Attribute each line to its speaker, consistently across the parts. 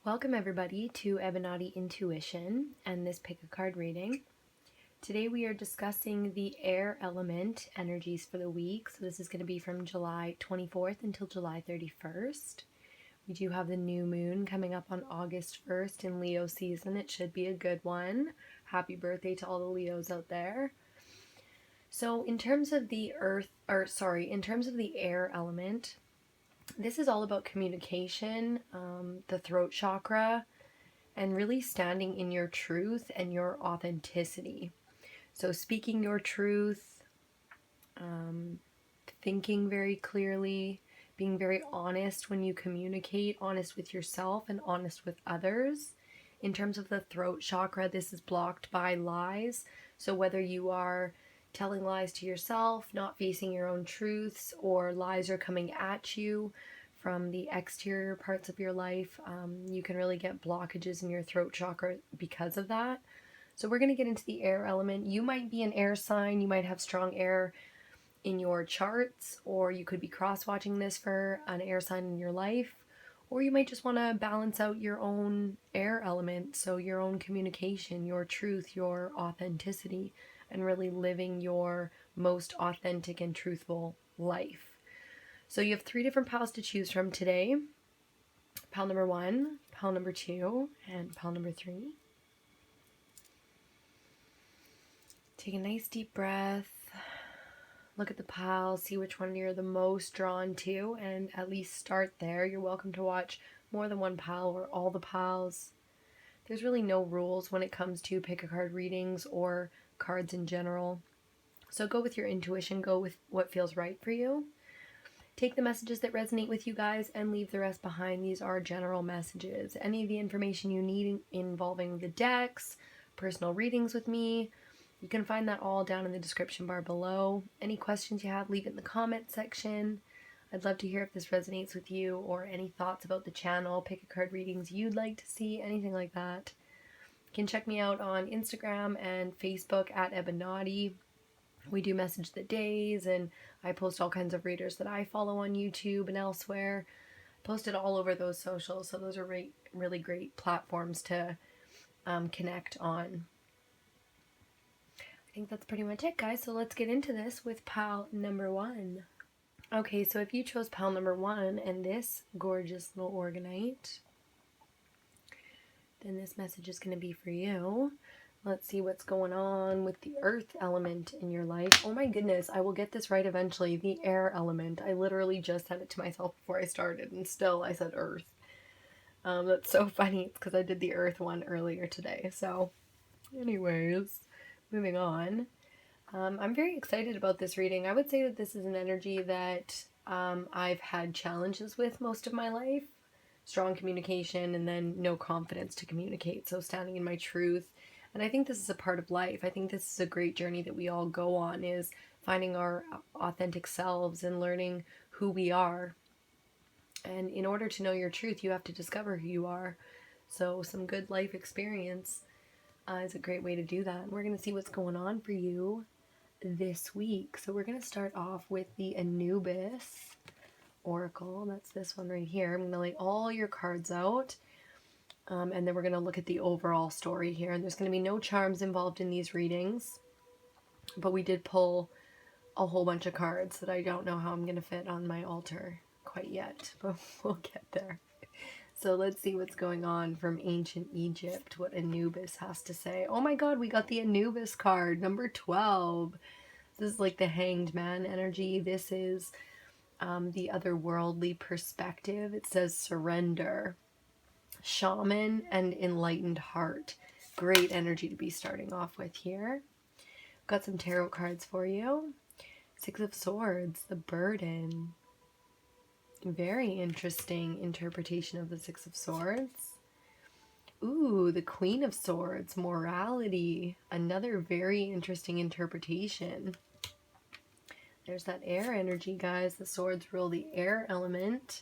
Speaker 1: Welcome everybody to EBINOTTIintuition and this pick a card reading. Today we are discussing the air element energies for the week. So this is going to be from July 24th until July 31st. We do have the new moon coming up on August 1st in Leo season. It should be a good one. Happy birthday to all the Leos out there. So in terms of the in terms of the air element, this is all about communication, the throat chakra, and really standing in your truth and your authenticity. So speaking your truth, thinking very clearly, being very honest when you communicate, honest with yourself and honest with others. In terms of the throat chakra, this is blocked by lies. So whether you are telling lies to yourself, not facing your own truths, or lies are coming at you from the exterior parts of your life, you can really get blockages in your throat chakra because of that. So we're going to get into the air element. You might be an air sign, you might have strong air in your charts, or you could be cross-watching this for an air sign in your life, or you might just want to balance out your own air element, so your own communication, your truth, your authenticity, and really living your most authentic and truthful life. So you have 3 different piles to choose from today. Pile number 1, pile number 2, and pile number 3. Take a nice deep breath. Look at the piles, see which one you're the most drawn to, and at least start there. You're welcome to watch more than one pile or all the piles. There's really no rules when it comes to pick a card readings or cards in general. So go with your intuition, go with what feels right for you. Take the messages that resonate with you guys and leave the rest behind. These are general messages. Any of the information you need involving the decks, personal readings with me, you can find that all down in the description bar below. Any questions you have, leave it in the comment section. I'd love to hear if this resonates with you, or any thoughts about the channel, pick a card readings you'd like to see, anything like that. You can check me out on Instagram and Facebook at EBINOTTI. We do message the days, and I post all kinds of readers that I follow on YouTube and elsewhere. Posted all over those socials, so those are really great platforms to connect on. I think that's pretty much it, guys. So let's get into this with pile number 1. Okay, so if you chose pile number 1 and this gorgeous little organite, then this message is going to be for you. Let's see what's going on with the earth element in your life. Oh my goodness, I will get this right eventually. The air element. I literally just said it to myself before I started, and still I said earth. That's so funny. It's because I did the earth one earlier today. So, anyways, moving on. I'm very excited about this reading. I would say that this is an energy that I've had challenges with most of my life. Strong communication and then no confidence to communicate. So standing in my truth. And I think this is a part of life. I think this is a great journey that we all go on, is finding our authentic selves and learning who we are. And in order to know your truth, you have to discover who you are. So some good life experience is a great way to do that. And we're going to see what's going on for you this week. So we're going to start off with the Anubis Oracle. That's this one right here. I'm going to lay all your cards out. And then we're going to look at the overall story here. And there's going to be no charms involved in these readings. But we did pull a whole bunch of cards that I don't know how I'm going to fit on my altar quite yet. But we'll get there. So let's see what's going on from ancient Egypt, what Anubis has to say. Oh my god, we got the Anubis card, number 12. This is like the Hanged Man energy. This is the otherworldly perspective. It says surrender, shaman, and enlightened heart. Great energy to be starting off with here. Got some tarot cards for you. 6 of Swords, the burden. Very interesting interpretation of the 6 of Swords. Ooh, the Queen of Swords, morality. Another very interesting interpretation. There's that air energy, guys. The swords rule the air element.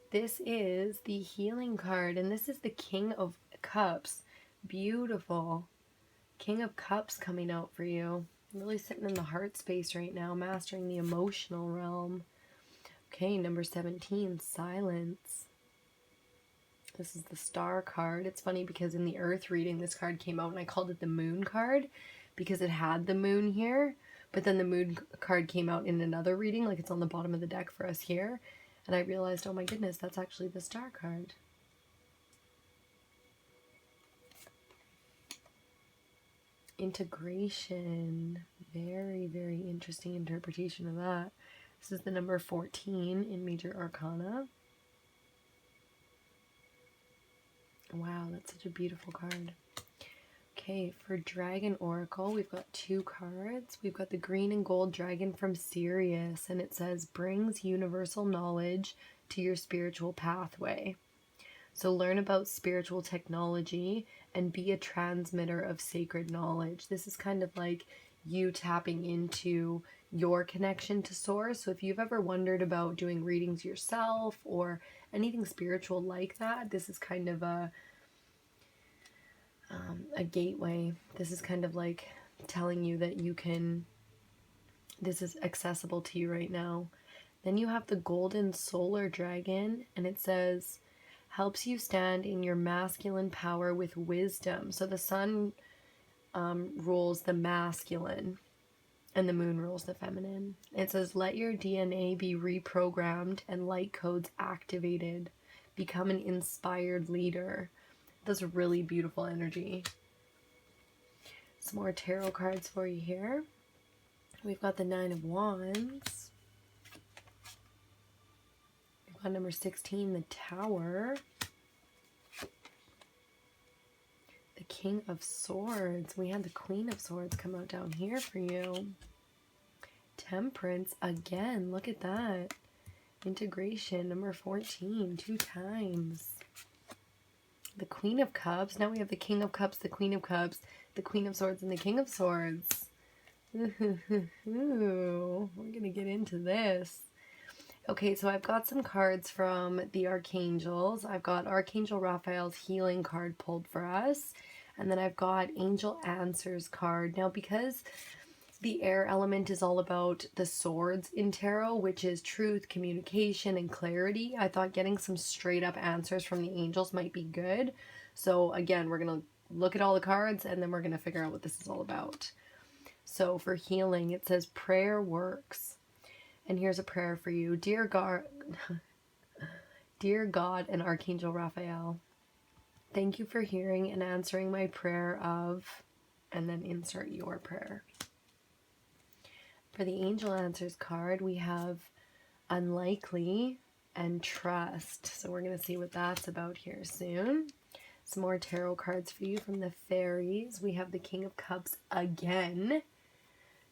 Speaker 1: This is the healing card, and this is the King of Cups. Beautiful. King of Cups coming out for you. Really sitting in the heart space right now, mastering the emotional realm. Okay, number 17, silence. This is the Star card. It's funny because in the Earth reading, this card came out and I called it the Moon card because it had the moon here. But then the Moon card came out in another reading, like it's on the bottom of the deck for us here. And I realized, oh my goodness, that's actually the Star card. Integration. Very, very interesting interpretation of that. This is the number 14 in Major Arcana. Wow, that's such a beautiful card. Okay, for Dragon Oracle, we've got 2 cards. We've got the green and gold dragon from Sirius, and it says, brings universal knowledge to your spiritual pathway. So learn about spiritual technology and be a transmitter of sacred knowledge. This is kind of like you tapping into your connection to source. So if you've ever wondered about doing readings yourself or anything spiritual like that, this is kind of a gateway. This is kind of like telling you that you can, this is accessible to you right now. Then you have the golden solar dragon, and it says, helps you stand in your masculine power with wisdom. So the sun rules the masculine and the moon rules the feminine. It says, let your DNA be reprogrammed and light codes activated. Become an inspired leader. That's really beautiful energy. Some more tarot cards for you here. We've got the 9 of Wands. We've got number 16, the Tower. The King of Swords. We had the Queen of Swords come out down here for you. Temperance again. Look at that. Integration, number 14, 2 times. The Queen of Cups. Now we have the King of Cups, the Queen of Cups, the Queen of Swords, and the King of Swords. Ooh, we're going to get into this. Okay, so I've got some cards from the Archangels. I've got Archangel Raphael's healing card pulled for us. And then I've got Angel Answers card. Now, because the air element is all about the swords in tarot, which is truth, communication, and clarity, I thought getting some straight up answers from the angels might be good. So again, we're going to look at all the cards and then we're going to figure out what this is all about. So for healing, it says prayer works. And here's a prayer for you. Dear God and Archangel Raphael, thank you for hearing and answering my prayer of, and then insert your prayer. For the Angel Answers card, we have Unlikely and Trust. So we're going to see what that's about here soon. Some more tarot cards for you from the fairies. We have the King of Cups again.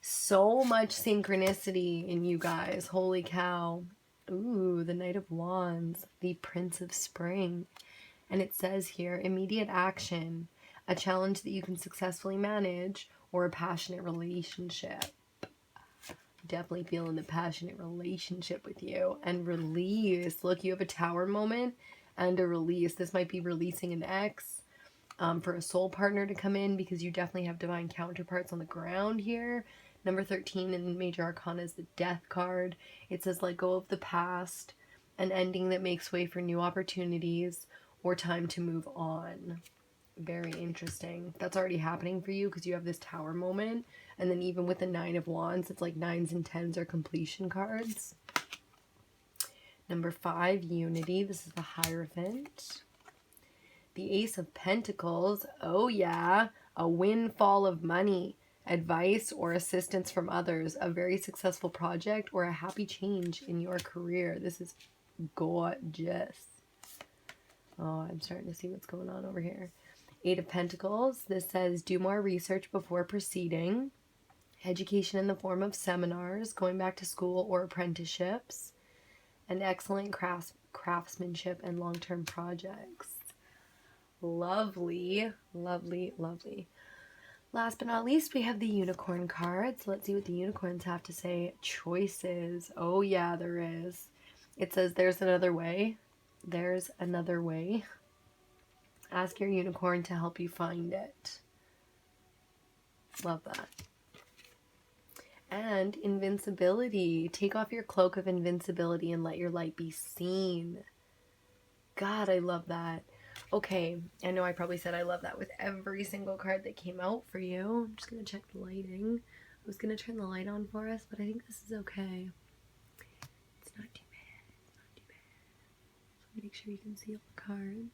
Speaker 1: So much synchronicity in you guys. Holy cow. Ooh, the Knight of Wands, the Prince of Spring. And it says here, immediate action, a challenge that you can successfully manage, or a passionate relationship. Definitely feeling the passionate relationship with you. And release. Look, you have a Tower moment and a release. This might be releasing an ex, for a soul partner to come in, because you definitely have divine counterparts on the ground here. Number 13 in Major Arcana is the Death card. It says let go of the past, an ending that makes way for new opportunities, or time to move on. Very interesting. That's already happening for you because you have this Tower moment. And then even with the 9 of Wands, it's like 9s and 10s are completion cards. Number 5, Unity. This is the Hierophant. The Ace of Pentacles. Oh yeah, a windfall of money, advice or assistance from others, a very successful project, or a happy change in your career. This is gorgeous. Oh, I'm starting to see what's going on over here. 8 of Pentacles. This says do more research before proceeding. Education in the form of seminars, going back to school or apprenticeships, and excellent craftsmanship and long-term projects. Lovely, lovely, lovely. Last but not least, we have the Unicorn cards. Let's see what the unicorns have to say. Choices. Oh yeah, there is. It says there's another way. There's another way. Ask your unicorn to help you find it. Love that. And invincibility. Take off your cloak of invincibility and let your light be seen. God, I love that. Okay, I know I probably said I love that with every single card that came out for you. I'm just going to check the lighting. I was going to turn the light on for us, but I think this is okay. It's not too bad. It's not too bad. So make sure you can see all the cards.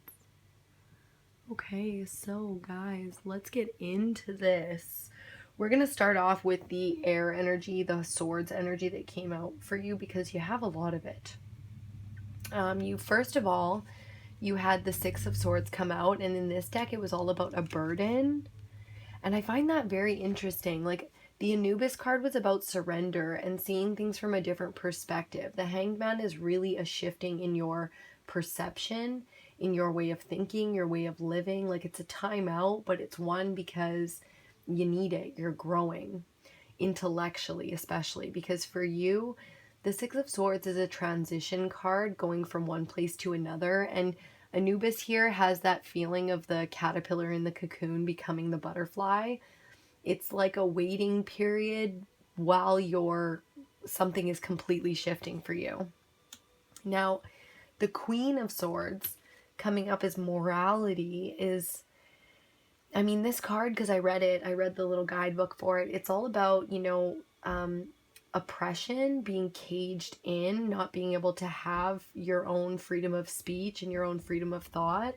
Speaker 1: Okay, so guys, let's get into this. We're going to start off with the air energy, the swords energy that came out for you because you have a lot of it. First of all, you had the Six of Swords come out, and in this deck it was all about a burden. And I find that very interesting. Like, the Anubis card was about surrender and seeing things from a different perspective. The Hanged Man is really a shifting in your perception, in your way of thinking, your way of living. Like, it's a timeout, but it's one because you need it. You're growing intellectually, especially because for you, the Six of Swords is a transition card going from one place to another, and Anubis here has that feeling of the caterpillar in the cocoon becoming the butterfly. It's like a waiting period while something is completely shifting for you. Now, the Queen of Swords coming up as morality is, I mean, this card, because I read the little guidebook for it. It's all about, oppression, being caged in, not being able to have your own freedom of speech and your own freedom of thought.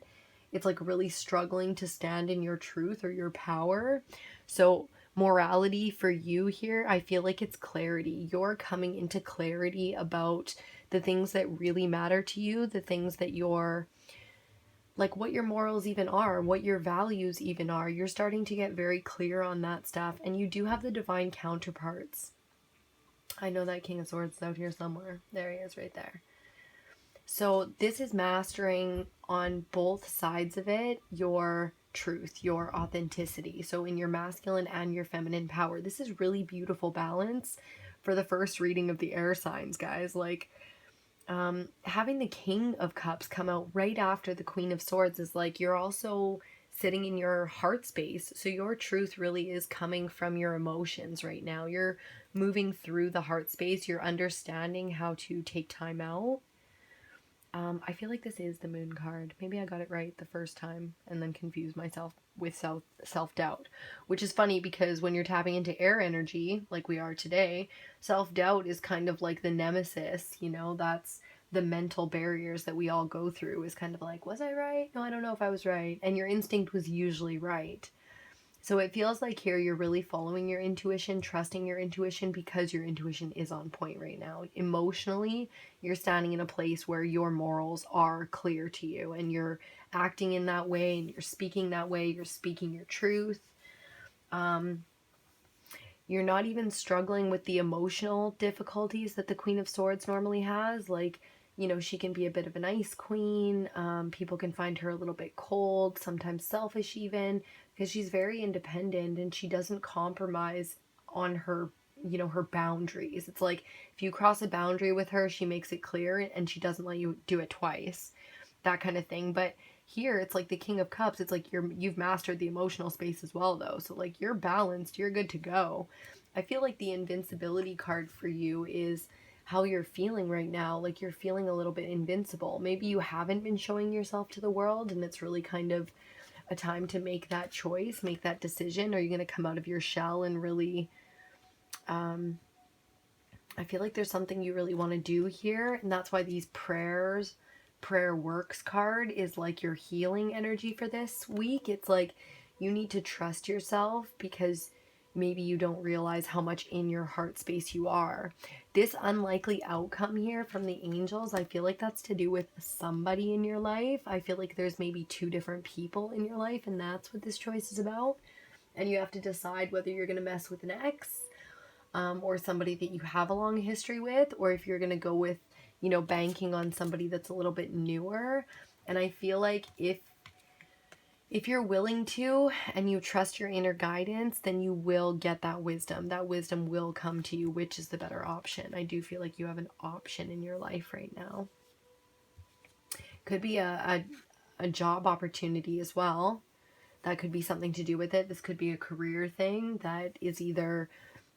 Speaker 1: It's like really struggling to stand in your truth or your power. So morality for you here, I feel like it's clarity. You're coming into clarity about the things that really matter to you, the things that you're, like, what your morals even are, what your values even are. You're starting to get very clear on that stuff, and you do have the divine counterparts. I know that King of Swords is out here somewhere. There he is right there. So this is mastering on both sides of it, your truth, your authenticity. So in your masculine and your feminine power. This is really beautiful balance for the first reading of the air signs, guys. Like, having the King of Cups come out right after the Queen of Swords is like you're also sitting in your heart space. So your truth really is coming from your emotions right now. You're moving through the heart space. You're understanding how to take time out. I feel like this is the Moon card. Maybe I got it right the first time and then confused myself with self-doubt, which is funny because when you're tapping into air energy like we are today, self-doubt is kind of like the nemesis, that's the mental barriers that we all go through, is kind of like, was I right? No, I don't know if I was right. And your instinct was usually right. So it feels like here you're really following your intuition, trusting your intuition because your intuition is on point right now. Emotionally, you're standing in a place where your morals are clear to you and you're acting in that way and you're speaking that way. You're speaking your truth. You're not even struggling with the emotional difficulties that the Queen of Swords normally has. Like, she can be a bit of an ice queen. People can find her a little bit cold, sometimes selfish even, because she's very independent and she doesn't compromise on her, her boundaries. It's like if you cross a boundary with her, she makes it clear and she doesn't let you do it twice, that kind of thing. But here it's like the King of Cups. It's like you've mastered the emotional space as well, though. So like you're balanced, you're good to go. I feel like the invincibility card for you is how you're feeling right now. Like you're feeling a little bit invincible. Maybe you haven't been showing yourself to the world and it's really kind of a time to make that choice, make that decision. Are you going to come out of your shell and really, I feel like there's something you really want to do here. And that's why these prayer works card is like your healing energy for this week. It's like you need to trust yourself because maybe you don't realize how much in your heart space you are. This unlikely outcome here from the angels, I feel like that's to do with somebody in your life. I feel like there's maybe two different people in your life, and that's what this choice is about. And you have to decide whether you're going to mess with an ex, or somebody that you have a long history with, or if you're going to go with, banking on somebody that's a little bit newer. And I feel like if you're willing to and you trust your inner guidance, then you will get that wisdom. That wisdom will come to you, which is the better option. I do feel like you have an option in your life right now. Could be a job opportunity as well. That could be something to do with it. This could be a career thing that is either,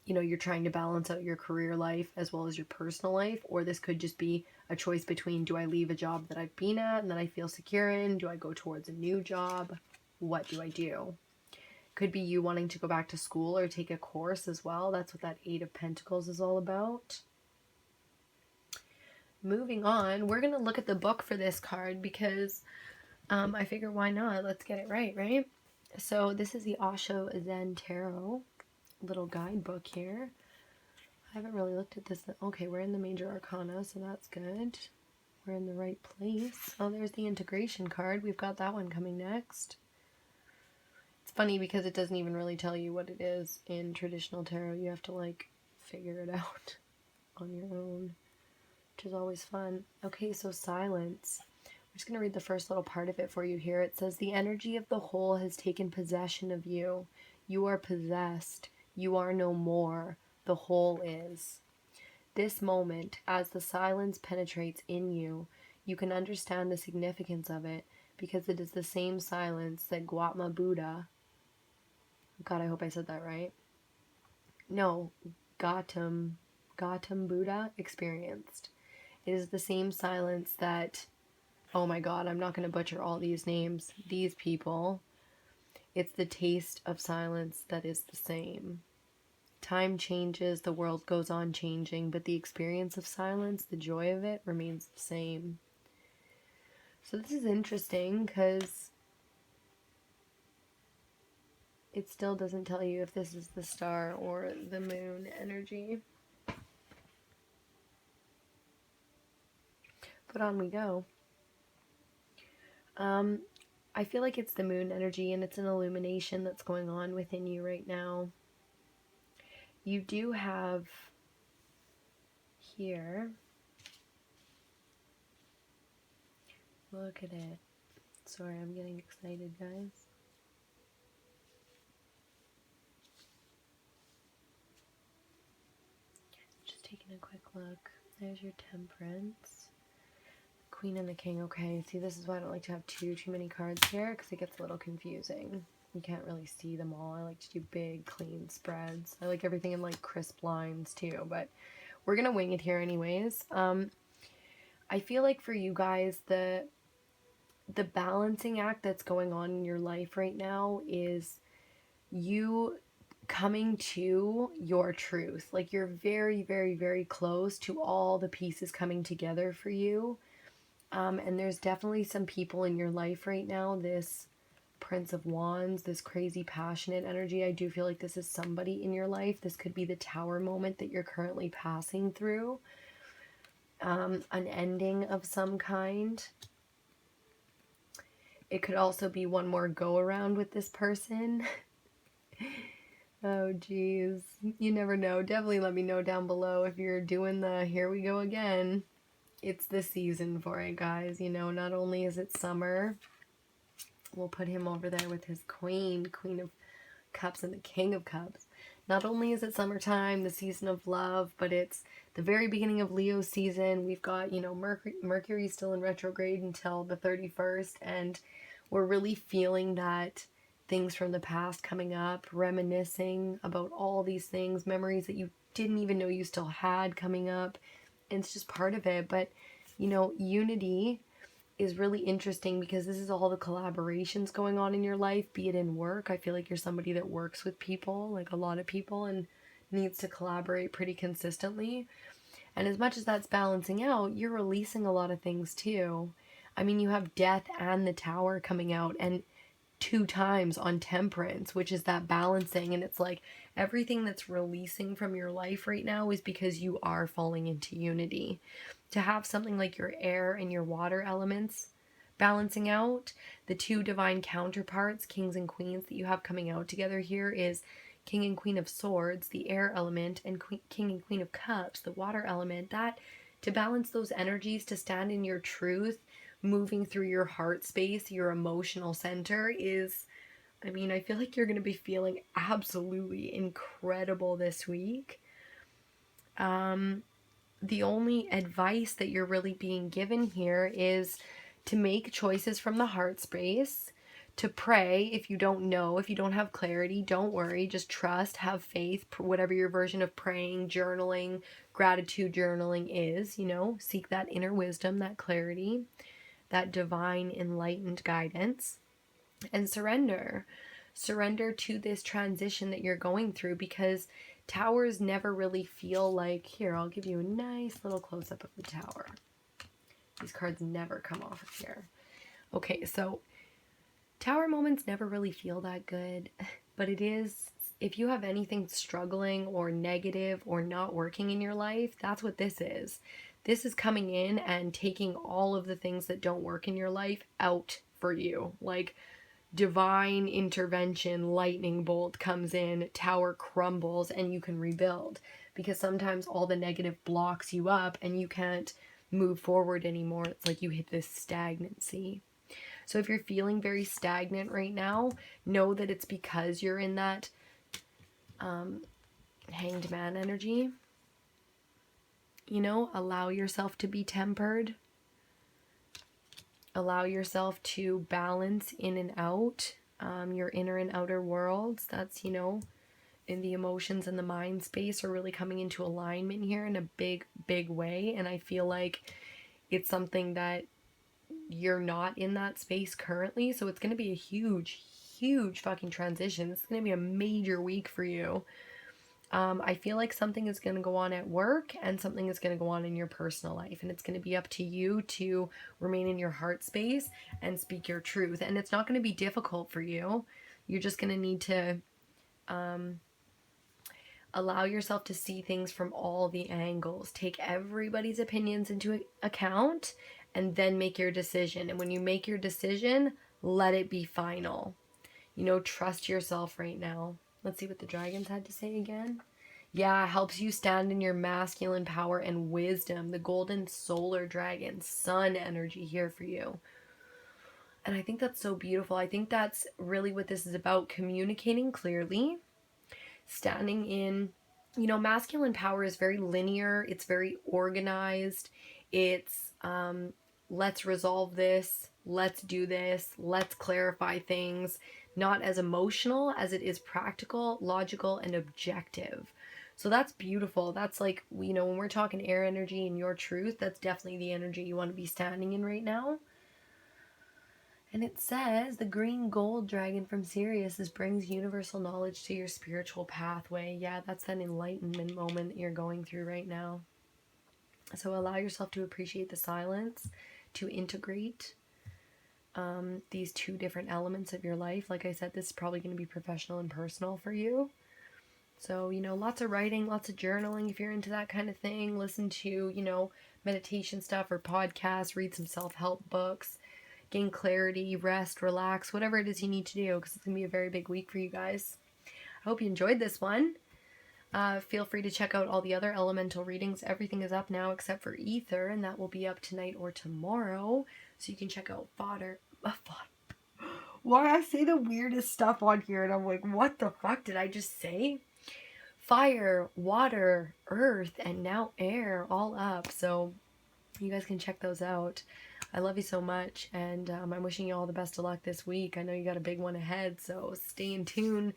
Speaker 1: you're trying to balance out your career life as well as your personal life, or this could just be a choice between, do I leave a job that I've been at and that I feel secure in? Do I go towards a new job? What do I do? Could be you wanting to go back to school or take a course as well. That's what that Eight of Pentacles is all about. Moving on, we're going to look at the book for this card because I figure why not? Let's get it right? So this is the Osho Zen Tarot little guidebook here. I haven't really looked at this. Okay, we're in the Major Arcana, so that's good. We're in the right place. Oh, there's the Integration card. We've got that one coming next. It's funny because it doesn't even really tell you what it is in traditional tarot. You have to like figure it out on your own, which is always fun. Okay, so silence. I'm just going to read the first little part of it for you here. It says, the energy of the whole has taken possession of you. You are possessed. You are no more. The whole is. This moment, as the silence penetrates in you, you can understand the significance of it because it is the same silence that Gautama Buddha, God, I hope I said that right. No, Gautam Buddha experienced. It is the same silence that, oh my God, I'm not going to butcher all these names, these people. It's the taste of silence that is the same. Time changes, the world goes on changing, but the experience of silence, the joy of it, remains the same. So this is interesting because it still doesn't tell you if this is the star or the moon energy. But on we go. I feel like it's the moon energy and it's an illumination that's going on within you right now. You do have here, look at it. Sorry, I'm getting excited, guys. Just taking a quick look. There's your Temperance. Queen and the King. Okay, see, this is why I don't like to have too many cards here because it gets a little confusing. You can't really see them all. I like to do big, clean spreads. I like everything in like crisp lines too, but we're gonna wing it here anyways. I feel like for you guys, the balancing act that's going on in your life right now is you coming to your truth. Like you're very, very, very close to all the pieces coming together for you. And there's definitely some people in your life right now, this Prince of Wands, this crazy passionate energy. I do feel like this is somebody in your life. This could be the Tower moment that you're currently passing through. An ending of some kind. It could also be one more go around with this person. Oh geez, you never know. Definitely let me know down below if you're doing the here we go again. It's the season for it, guys. You know, not only is it summer, we'll put him over there with his Queen of Cups and the King of Cups. Not only is it summertime, the season of love, but it's the very beginning of Leo season. We've got, you know, Mercury still in retrograde until the 31st, and we're really feeling that things from the past coming up, reminiscing about all these things, memories that you didn't even know you still had coming up. And it's just part of it. But, you know, unity is really interesting because this is all the collaborations going on in your life, be it in work. I feel like you're somebody that works with people, like a lot of people, and needs to collaborate pretty consistently. And as much as that's balancing out, you're releasing a lot of things too. I mean, you have Death and the Tower coming out, and 2 times on Temperance, which is that balancing. And it's like everything that's releasing from your life right now is because you are falling into unity. To have something like your air and your water elements balancing out, the 2 divine counterparts, kings and queens, that you have coming out together here is King and Queen of Swords, the air element, and King and Queen of Cups, the water element. That, to balance those energies, to stand in your truth, moving through your heart space, your emotional center is, I mean, I feel like you're going to be feeling absolutely incredible this week. The only advice that you're really being given here is to make choices from the heart space, to pray. If you don't know, if you don't have clarity, don't worry. Just trust, have faith, whatever your version of praying, journaling, gratitude journaling is, seek that inner wisdom, that clarity, that divine enlightened guidance, and surrender. Surrender to this transition that you're going through, because towers never really feel like, here, I'll give you a nice little close-up of the tower. These cards never come off of here. Okay, so tower moments never really feel that good, but it is, if you have anything struggling or negative or not working in your life, that's what this is. This is coming in and taking all of the things that don't work in your life out for you. Like divine intervention, lightning bolt comes in, tower crumbles, and you can rebuild. Because sometimes all the negative blocks you up and you can't move forward anymore. It's like you hit this stagnancy. So if you're feeling very stagnant right now, know that it's because you're in that hanged man energy. Allow yourself to be tempered. Allow yourself to balance in and out your inner and outer worlds. That's, in the emotions and the mind space are really coming into alignment here in a big, big way. And I feel like it's something that you're not in that space currently. So it's going to be a huge, huge fucking transition. It's going to be a major week for you. I feel like something is going to go on at work and something is going to go on in your personal life. And it's going to be up to you to remain in your heart space and speak your truth. And it's not going to be difficult for you. You're just going to need to allow yourself to see things from all the angles. Take everybody's opinions into account and then make your decision. And when you make your decision, let it be final. Trust yourself right now. Let's see what the dragons had to say again. Yeah, helps you stand in your masculine power and wisdom. The golden solar dragon, sun energy here for you. And I think that's so beautiful. I think that's really what this is about. Communicating clearly, standing in, masculine power is very linear. It's very organized. It's, let's resolve this. Let's do this. Let's clarify things. Not as emotional as it is practical, logical, and objective. So that's beautiful. That's like, when we're talking air energy and your truth, that's definitely the energy you want to be standing in right now. And it says the green gold dragon from Sirius brings universal knowledge to your spiritual pathway. Yeah, that's that enlightenment moment that you're going through right now. So allow yourself to appreciate the silence, to integrate these two different elements of your life. Like I said, this is probably going to be professional and personal for you. So, lots of writing, lots of journaling if you're into that kind of thing. Listen to, meditation stuff or podcasts, read some self-help books, gain clarity, rest, relax, whatever it is you need to do, because it's going to be a very big week for you guys. I hope you enjoyed this one. Feel free to check out all the other elemental readings. Everything is up now except for ether, and that will be up tonight or tomorrow. So you can check out fodder. Why I say the weirdest stuff on here, and I'm like, what the fuck did I just say? Fire, water, earth, and now air, all up. So you guys can check those out. I love you so much, and I'm wishing you all the best of luck this week. I know you got a big one ahead, so stay in tune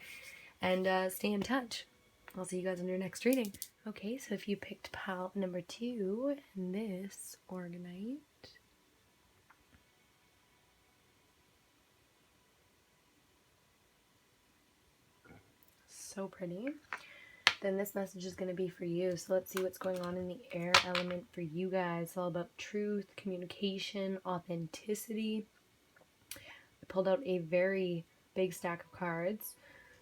Speaker 1: and stay in touch. I'll see you guys in your next reading. Okay, so if you picked pile number 2 and this Organite, so pretty, then this message is going to be for you. So let's see what's going on in the air element for you guys. It's all about truth, communication, authenticity. I pulled out a very big stack of cards.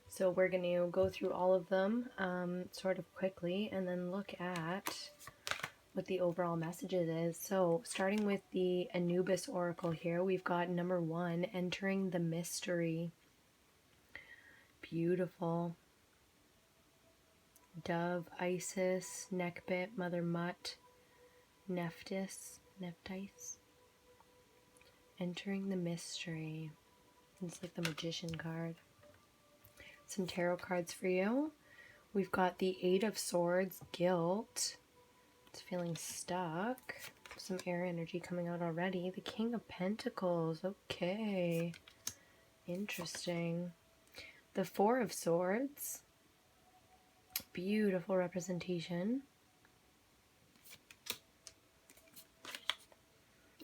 Speaker 1: So we're going to go through all of them sort of quickly and then look at what the overall messages is. So starting with the Anubis Oracle here, we've got number 1, entering the mystery. Beautiful. Dove, Isis, Neckbit, Mother Mutt, Nephthys. Entering the mystery. It's like the Magician card. Some tarot cards for you. We've got the 8 of Swords, guilt. It's feeling stuck. Some air energy coming out already. The King of Pentacles. Okay. Interesting. The Four of Swords. Beautiful representation.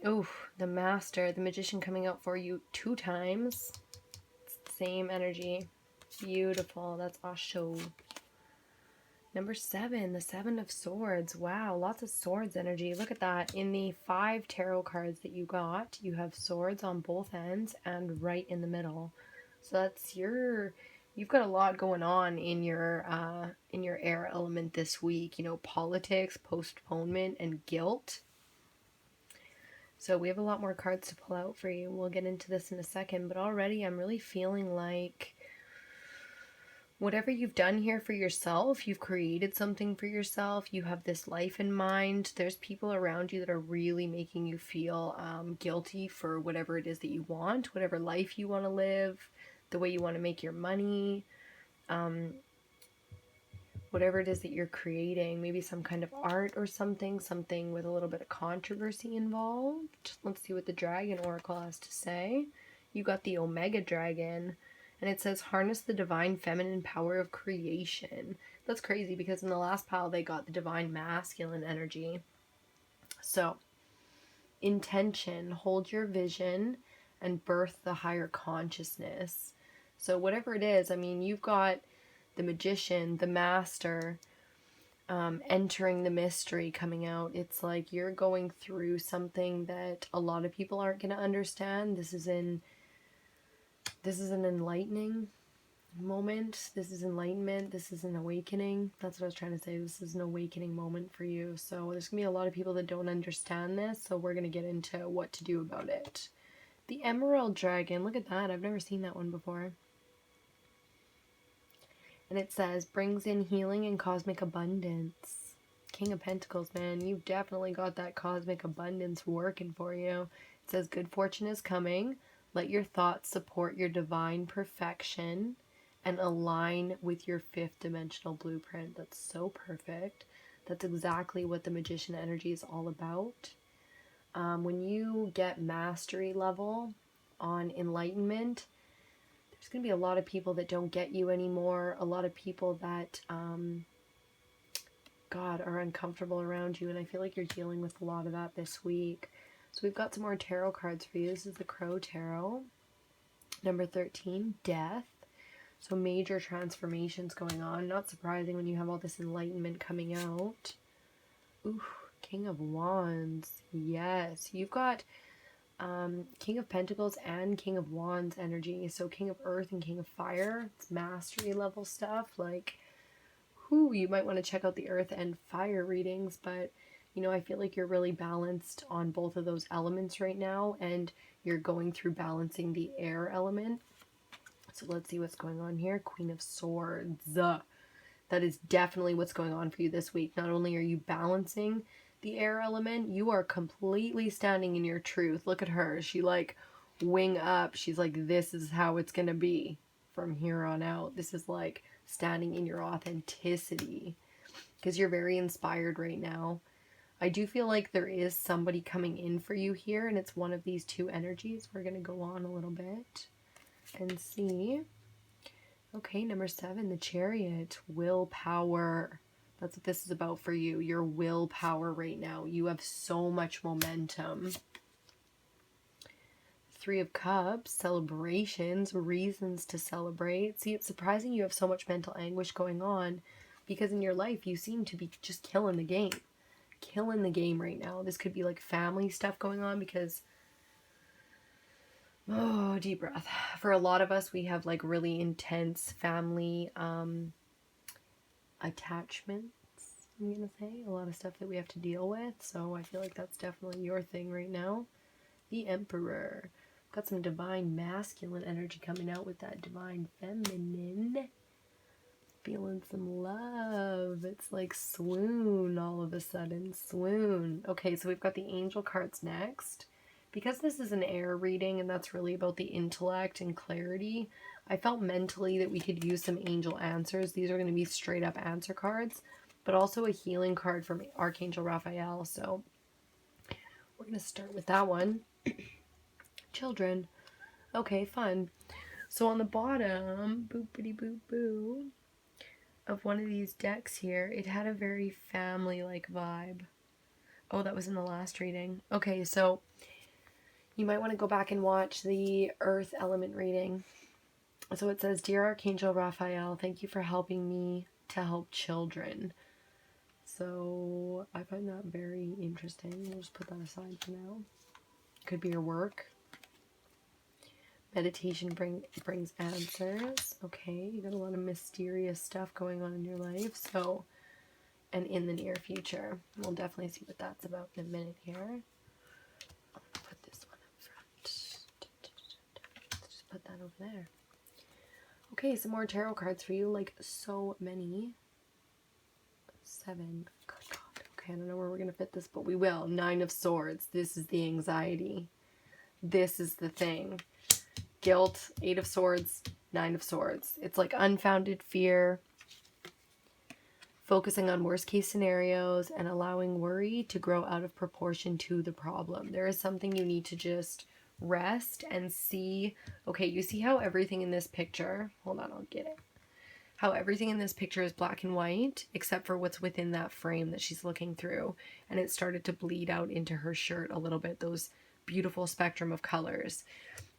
Speaker 1: Oh, the Master, the Magician coming out for you 2 times. Same energy. Beautiful. That's Osho. Number 7, the Seven of Swords. Wow, lots of swords energy. Look at that. In the 5 tarot cards that you got, you have swords on both ends and right in the middle. So that's you've got a lot going on in your air element this week. You know, politics, postponement, and guilt. So we have a lot more cards to pull out for you. We'll get into this in a second, but already I'm really feeling like whatever you've done here for yourself, you've created something for yourself, you have this life in mind. There's people around you that are really making you feel guilty for whatever it is that you want, whatever life you want to live, the way you want to make your money, whatever it is that you're creating, maybe some kind of art or something with a little bit of controversy involved. Let's see what the Dragon Oracle has to say. You got the Omega Dragon, and it says, harness the divine feminine power of creation. That's crazy because in the last pile they got the divine masculine energy. So, intention, hold your vision, and birth the higher consciousness. So whatever it is, I mean, you've got the Magician, the Master, entering the mystery coming out. It's like you're going through something that a lot of people aren't going to understand. This is an enlightening moment. This is enlightenment. This is an awakening. That's what I was trying to say. This is an awakening moment for you. So there's going to be a lot of people that don't understand this. So we're going to get into what to do about it. The Emerald Dragon. Look at that. I've never seen that one before. And it says, brings in healing and cosmic abundance. King of Pentacles, man. You've definitely got that cosmic abundance working for you. It says, good fortune is coming. Let your thoughts support your divine perfection and align with your 5th dimensional blueprint. That's so perfect. That's exactly what the Magician energy is all about. When you get mastery level on enlightenment, there's going to be a lot of people that don't get you anymore. A lot of people that, God, are uncomfortable around you. And I feel like you're dealing with a lot of that this week. So we've got some more tarot cards for you. This is the Crow Tarot. Number 13, Death. So major transformations going on. Not surprising when you have all this enlightenment coming out. Ooh, King of Wands. Yes, you've got King of Pentacles and King of Wands energy. So King of Earth and King of Fire. It's mastery level stuff. Like, you might want to check out the Earth and Fire readings, but you know, I feel like you're really balanced on both of those elements right now, and you're going through balancing the air element. So let's see what's going on here. Queen of Swords. That is definitely what's going on for you this week. Not only are you balancing the air element, you are completely standing in your truth. Look at her. She like wing up. She's like, this is how it's going to be from here on out. This is like standing in your authenticity because you're very inspired right now. I do feel like there is somebody coming in for you here, and it's one of these 2 energies. We're going to go on a little bit and see. Okay, number 7, the Chariot. Willpower. That's what this is about for you. Your willpower right now. You have so much momentum. 3 of Cups. Celebrations. Reasons to celebrate. See, it's surprising you have so much mental anguish going on because in your life you seem to be just killing the game. Killing the game right now. This could be like family stuff going on because, oh, deep breath. For a lot of us, we have like really intense family attachments, I'm gonna say. A lot of stuff that we have to deal with. So I feel like that's definitely your thing right now. The Emperor. Got some divine masculine energy coming out with that divine feminine. Feeling some love. It's like swoon all of a sudden. Swoon. Okay, so we've got the angel cards next. Because this is an air reading and that's really about the intellect and clarity, I felt mentally that we could use some angel answers. These are going to be straight up answer cards, but also a healing card from Archangel Raphael. So we're going to start with that one. Children. Okay, fun. So on the bottom, boopity boop boo, of one of these decks here, it had a very family-like vibe. Oh, that was in the last reading. Okay, so you might want to go back and watch the Earth Element reading. So it says, Dear Archangel Raphael, thank you for helping me to help children. So I find that very interesting. We'll just put that aside for now. Could be your work. Meditation brings answers. Okay, you got a lot of mysterious stuff going on in your life. So, and in the near future. We'll definitely see what that's about in a minute here. I'll put this one up front. Just put that over there. Okay, some more tarot cards for you. Like, so many. 7. God. Okay, I don't know where we're going to fit this, but we will. 9 of Swords. This is the anxiety. This is the thing. Guilt, 8 of Swords, 9 of Swords. It's like unfounded fear, focusing on worst case scenarios, and allowing worry to grow out of proportion to the problem. There is something you need to just rest and see. Okay, you see how everything in this picture, hold on, I'll get it. How everything in this picture is black and white, except for what's within that frame that she's looking through. And it started to bleed out into her shirt a little bit, those beautiful spectrum of colors.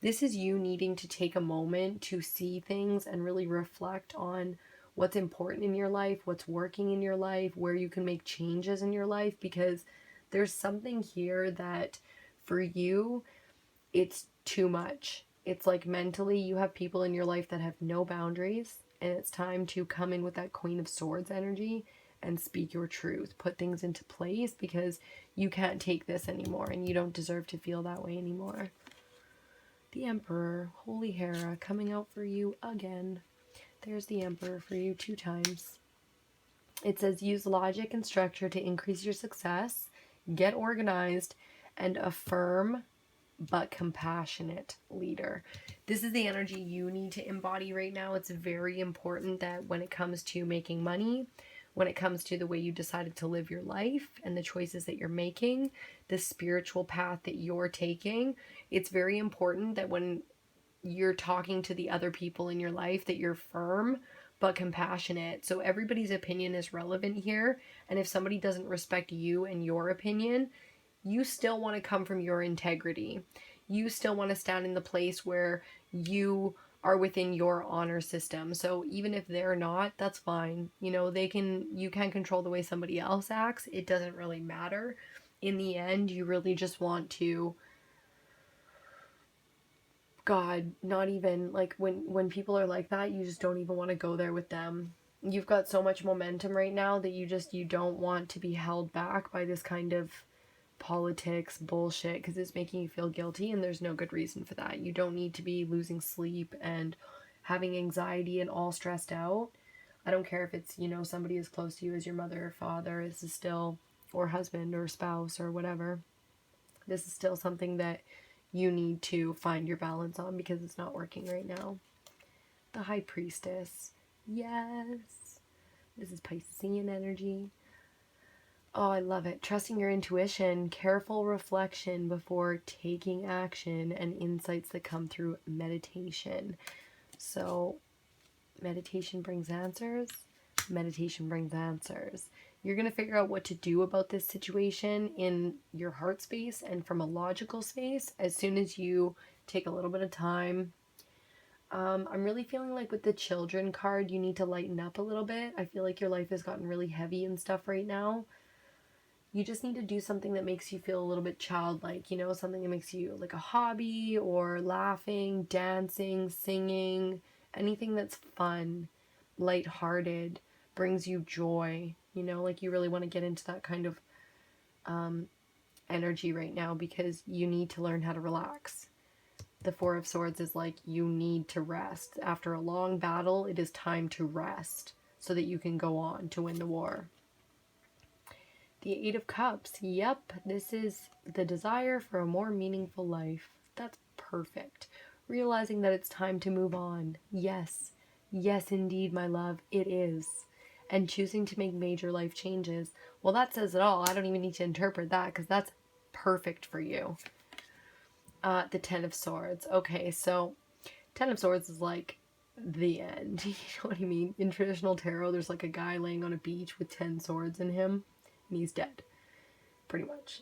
Speaker 1: This is you needing to take a moment to see things and really reflect on what's important in your life, what's working in your life, where you can make changes in your life, because there's something here that for you, it's too much. It's like mentally you have people in your life that have no boundaries, and it's time to come in with that Queen of Swords energy and speak your truth. Put things into place because you can't take this anymore and you don't deserve to feel that way anymore. The Emperor, Holy Hera, coming out for you again. There's the Emperor for you 2 times. It says use logic and structure to increase your success, get organized, and affirm but compassionate leader. This is the energy you need to embody right now. It's very important that when it comes to making money, when it comes to the way you decided to live your life and the choices that you're making, the spiritual path that you're taking, it's very important that when you're talking to the other people in your life that you're firm but compassionate. So everybody's opinion is relevant here. And if somebody doesn't respect you and your opinion, you still want to come from your integrity. You still want to stand in the place where you are within your honor system. So even if they're not, that's fine. You know, you can control the way somebody else acts. It doesn't really matter. In the end, you really just want to, God, not even like when people are like that, you just don't even want to go there with them. You've got so much momentum right now that you don't want to be held back by this kind of politics bullshit, because it's making you feel guilty and there's no good reason for that. You don't need to be losing sleep and having anxiety and all stressed out. I don't care if it's, you know, somebody as close to you as your mother or father. This is still, or husband or spouse or whatever. This is still something that you need to find your balance on because it's not working right now. The High Priestess. Yes. This is Piscean energy. Oh, I love it. Trusting your intuition, careful reflection before taking action, and insights that come through meditation. So, meditation brings answers. Meditation brings answers. You're going to figure out what to do about this situation in your heart space and from a logical space as soon as you take a little bit of time. I'm really feeling like with the children card, you need to lighten up a little bit. I feel like your life has gotten really heavy and stuff right now. You just need to do something that makes you feel a little bit childlike, you know, something that makes you like a hobby, or laughing, dancing, singing, anything that's fun, lighthearted, brings you joy, you know, like you really want to get into that kind of energy right now because you need to learn how to relax. The Four of Swords is like you need to rest. After a long battle, it is time to rest so that you can go on to win the war. The Eight of Cups. Yep, this is the desire for a more meaningful life. That's perfect. Realizing that it's time to move on. Yes. Yes, indeed, my love. It is. And choosing to make major life changes. Well, that says it all. I don't even need to interpret that because that's perfect for you. The Ten of Swords. Okay, so Ten of Swords is like the end. You know what I mean? In traditional tarot, there's like a guy laying on a beach with 10 swords in him, and he's dead. Pretty much.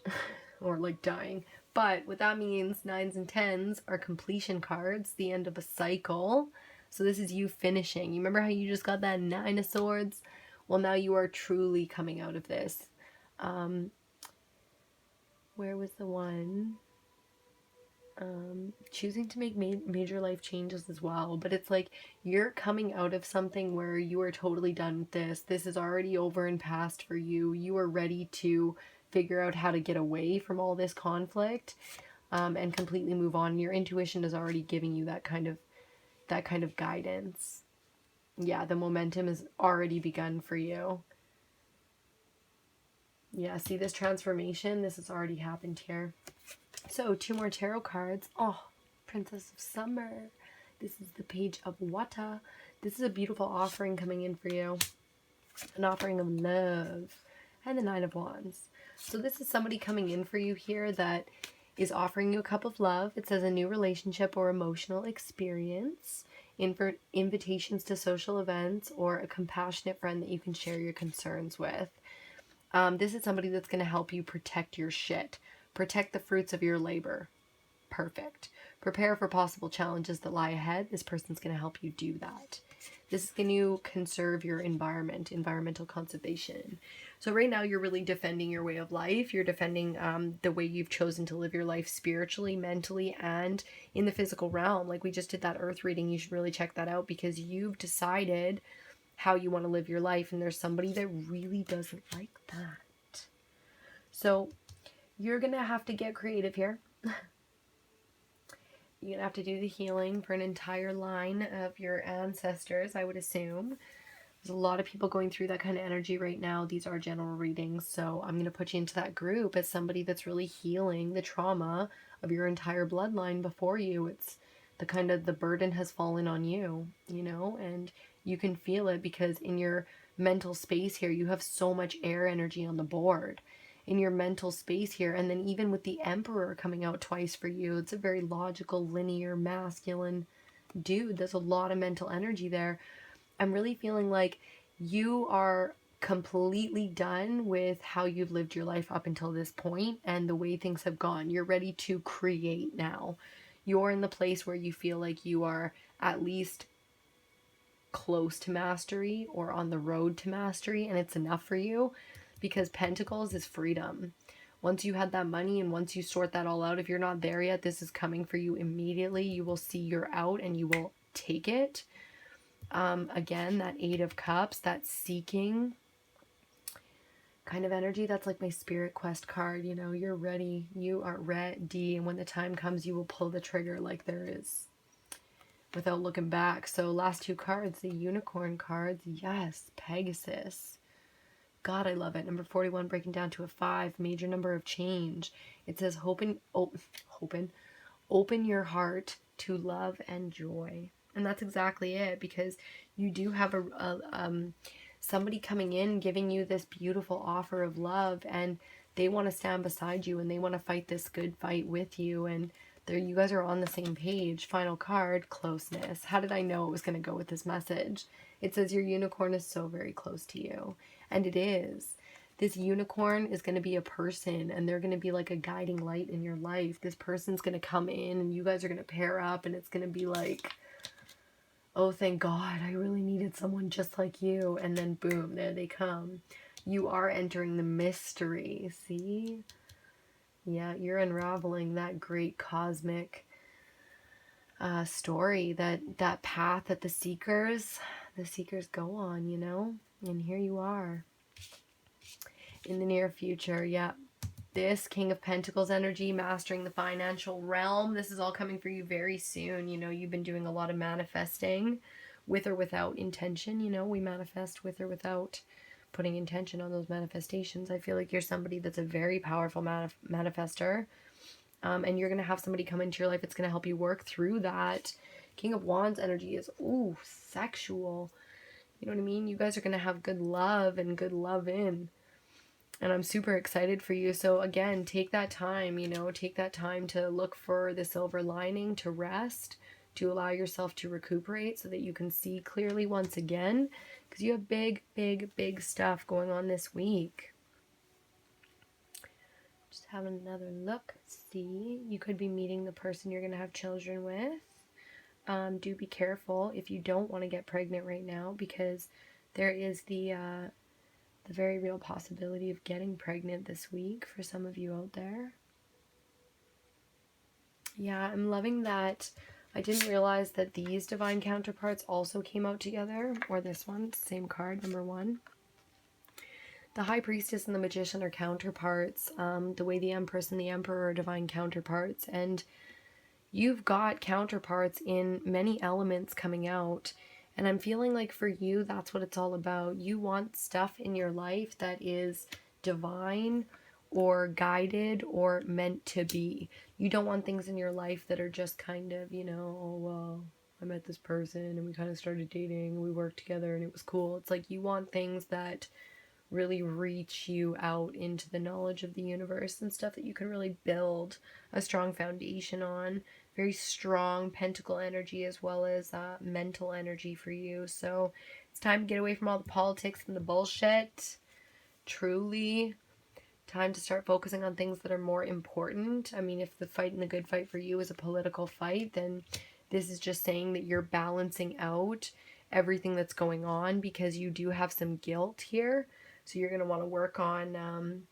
Speaker 1: Or like dying. But what that means, 9s and 10s are completion cards, the end of a cycle. So this is you finishing. You remember how you just got that 9 of Swords? Well, now you are truly coming out of this. Where was the one? Choosing to make major life changes as well. But it's like you're coming out of something where you are totally done with this. This is already over and past for you. You are ready to figure out how to get away from all this conflict and completely move on. Your intuition is already giving you that kind of guidance. Yeah, the momentum has already begun for you. Yeah, see this transformation? This has already happened here. So 2 more tarot cards. Oh, Princess of Summer. This is the Page of Water. This is a beautiful offering coming in for you. An offering of love. And the 9 of Wands. So this is somebody coming in for you here that is offering you a cup of love. It says a new relationship or emotional experience. Invitations to social events or a compassionate friend that you can share your concerns with. This is somebody that's going to help you protect your shit. Protect the fruits of your labor. Perfect. Prepare for possible challenges that lie ahead. This person's going to help you do that. This is going to conserve your environment, environmental conservation. So right now you're really defending your way of life. You're defending the way you've chosen to live your life spiritually, mentally, and in the physical realm. Like we just did that earth reading. You should really check that out because you've decided how you want to live your life. And there's somebody that really doesn't like that. So you're going to have to get creative here. You're going to have to do the healing for an entire line of your ancestors, I would assume. There's a lot of people going through that kind of energy right now. These are general readings, so I'm going to put you into that group as somebody that's really healing the trauma of your entire bloodline before you. It's the kind of the burden has fallen on you, you know, and you can feel it because in your mental space here, you have so much air energy on the board. In your mental space here, and then even with the Emperor coming out twice for you, it's a very logical, linear, masculine dude. There's a lot of mental energy there. I'm really feeling like you are completely done with how you've lived your life up until this point and the way things have gone. You're ready to create now. You're in the place where you feel like you are at least close to mastery or on the road to mastery, and it's enough for you. Because Pentacles is freedom. Once you had that money and once you sort that all out, if you're not there yet, this is coming for you immediately. You will see you're out and you will take it. Again, that 8 of Cups, that seeking kind of energy, that's like my Spirit Quest card. You know, you're ready. You are ready. And when the time comes, you will pull the trigger like there is without looking back. So last 2 cards, the Unicorn cards. Yes, Pegasus. God, I love it. Number 41 breaking down to a 5, major number of change. It says open your heart to love and joy. And that's exactly it, because you do have somebody coming in giving you this beautiful offer of love, and they want to stand beside you and they want to fight this good fight with you, and you guys are on the same page. Final card, closeness. How did I know it was going to go with this message? It says your unicorn is so very close to you. And it is. This unicorn is going to be a person, and they're going to be like a guiding light in your life. This person's going to come in and you guys are going to pair up, and it's going to be like, oh, thank God, I really needed someone just like you. And then boom, there they come. You are entering the mystery. See? Yeah, you're unraveling that great cosmic story, that path that the seekers go on, you know? And here you are in the near future. Yeah, this King of Pentacles energy, mastering the financial realm. This is all coming for you very soon. You know, you've been doing a lot of manifesting with or without intention. You know, we manifest with or without putting intention on those manifestations. I feel like you're somebody that's a very powerful manifester. And you're going to have somebody come into your life that's going to help you work through that. King of Wands energy is, ooh, sexual. You know what I mean? You guys are going to have good love and good love in. And I'm super excited for you. So again, take that time, you know, take that time to look for the silver lining, to rest, to allow yourself to recuperate so that you can see clearly once again, because you have big, big, big stuff going on this week. Just having another look. See, you could be meeting the person you're going to have children with. Do be careful if you don't want to get pregnant right now, because there is the very real possibility of getting pregnant this week for some of you out there. Yeah, I'm loving that. I didn't realize that these divine counterparts also came out together, or this one, same card, number 1. The High Priestess and the Magician are counterparts, the way the Empress and the Emperor are divine counterparts, and you've got counterparts in many elements coming out, and I'm feeling like for you, that's what it's all about. You want stuff in your life that is divine or guided or meant to be. You don't want things in your life that are just kind of, you know, oh, well, I met this person and we kind of started dating and we worked together and it was cool. It's like you want things that really reach you out into the knowledge of the universe and stuff that you can really build a strong foundation on. Very strong pentacle energy as well as mental energy for you. So it's time to get away from all the politics and the bullshit. Truly. Time to start focusing on things that are more important. I mean, if the fight and the good fight for you is a political fight, then this is just saying that you're balancing out everything that's going on, because you do have some guilt here. So you're going to want to work on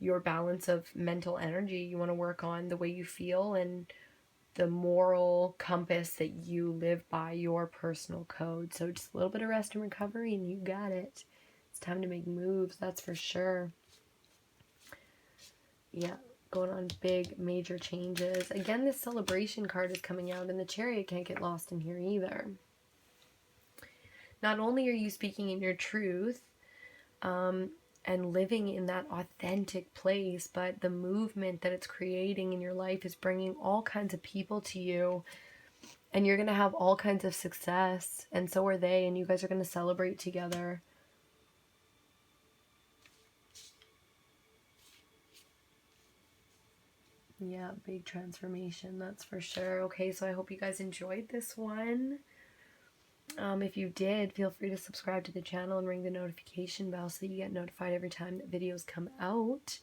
Speaker 1: your balance of mental energy. You want to work on the way you feel and the moral compass that you live by, your personal code. So just a little bit of rest and recovery and you got it. It's time to make moves, that's for sure. Yeah, going on big, major changes. Again, this celebration card is coming out, and the Chariot can't get lost in here either. Not only are you speaking in your truth, and living in that authentic place, but the movement that it's creating in your life is bringing all kinds of people to you, and you're going to have all kinds of success, and so are they, and you guys are going to celebrate together. Yeah, big transformation, that's for sure. Okay, so I hope you guys enjoyed this one. If you did, feel free to subscribe to the channel and ring the notification bell so that you get notified every time that videos come out.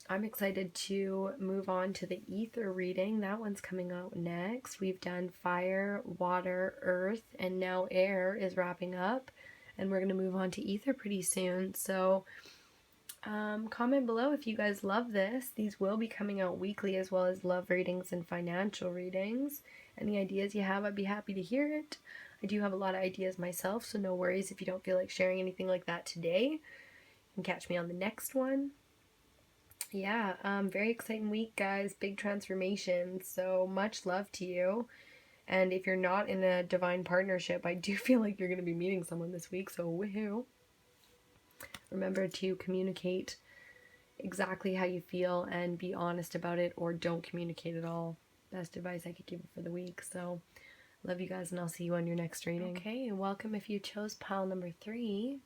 Speaker 1: I'm excited to move on to the ether reading. That one's coming out next. We've done fire, water, earth, and now air is wrapping up. And we're going to move on to ether pretty soon. So comment below if you guys love this. These will be coming out weekly, as well as love readings and financial readings. Any ideas you have, I'd be happy to hear it. I do have a lot of ideas myself, so no worries if you don't feel like sharing anything like that today. You can catch me on the next one. Yeah, very exciting week, guys. Big transformation. So much love to you. And if you're not in a divine partnership, I do feel like you're going to be meeting someone this week, so woohoo. Remember to communicate exactly how you feel and be honest about it, or don't communicate at all. Best advice I could give you for the week. So love you guys, and I'll see you on your next reading. Okay, and welcome if you chose pile number 3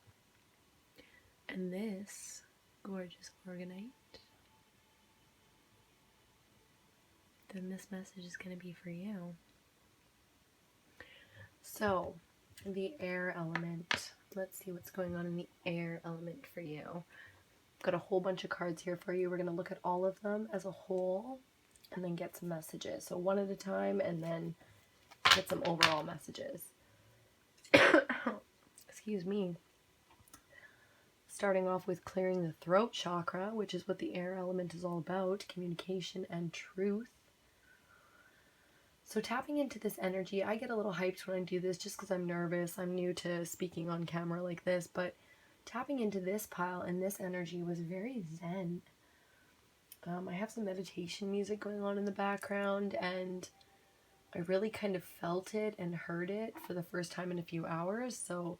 Speaker 1: and this gorgeous organite. Then this message is going to be for you. So, the air element. Let's see what's going on in the air element for you. I've got a whole bunch of cards here for you. We're going to look at all of them as a whole and then get some messages. So one at a time, and then get some overall messages. Excuse me. Starting off with clearing the throat chakra, which is what the air element is all about, communication and truth. So tapping into this energy, I get a little hyped when I do this just because I'm nervous. I'm new to speaking on camera like this, but tapping into this pile and this energy was very zen. I have some meditation music going on in the background, and I really kind of felt it and heard it for the first time in a few hours, so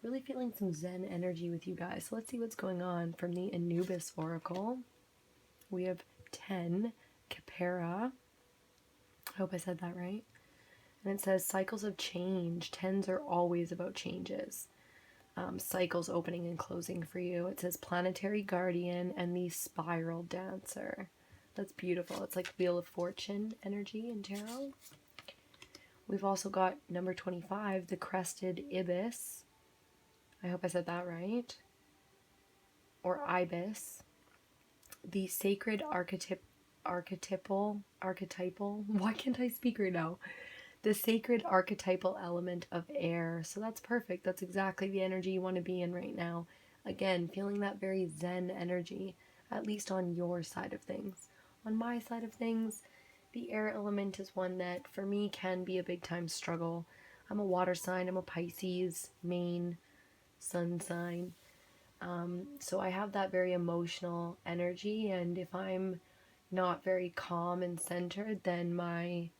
Speaker 1: really feeling some zen energy with you guys. So let's see what's going on from the Anubis Oracle. We have 10, Capera. I hope I said that right. And it says cycles of change. 10s are always about changes. Cycles opening and closing for you. It says planetary guardian and the spiral dancer. That's beautiful. It's like Wheel of Fortune energy in tarot. We've also got number 25, the crested ibis. I hope I said that right. Or ibis. The sacred archetypal, why can't I speak right now? The sacred archetypal element of air. So that's perfect. That's exactly the energy you want to be in right now. Again, feeling that very zen energy, at least on your side of things. On my side of things, the air element is one that for me can be a big time struggle. I'm a water sign, I'm a Pisces, main sun sign. So I have that very emotional energy, and if I'm not very calm and centered, then my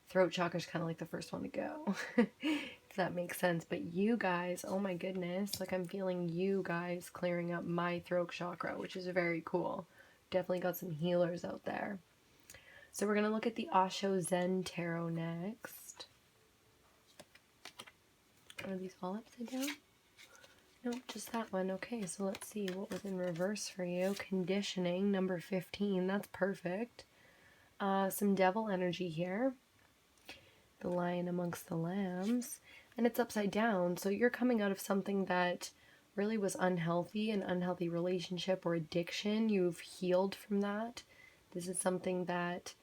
Speaker 1: throat chakra is kind of like the first one to go. If that makes sense. But you guys, oh my goodness, like I'm feeling you guys clearing up my throat chakra, which is very cool. Definitely got some healers out there. So we're going to look at the Osho Zen Tarot next. Are these all upside down? Nope, just that one. Okay, so let's see what was in reverse for you. Conditioning, number 15. That's perfect. Some devil energy here. The lion amongst the lambs. And it's upside down, so you're coming out of something that really was unhealthy, an unhealthy relationship or addiction. You've healed from that. This is something that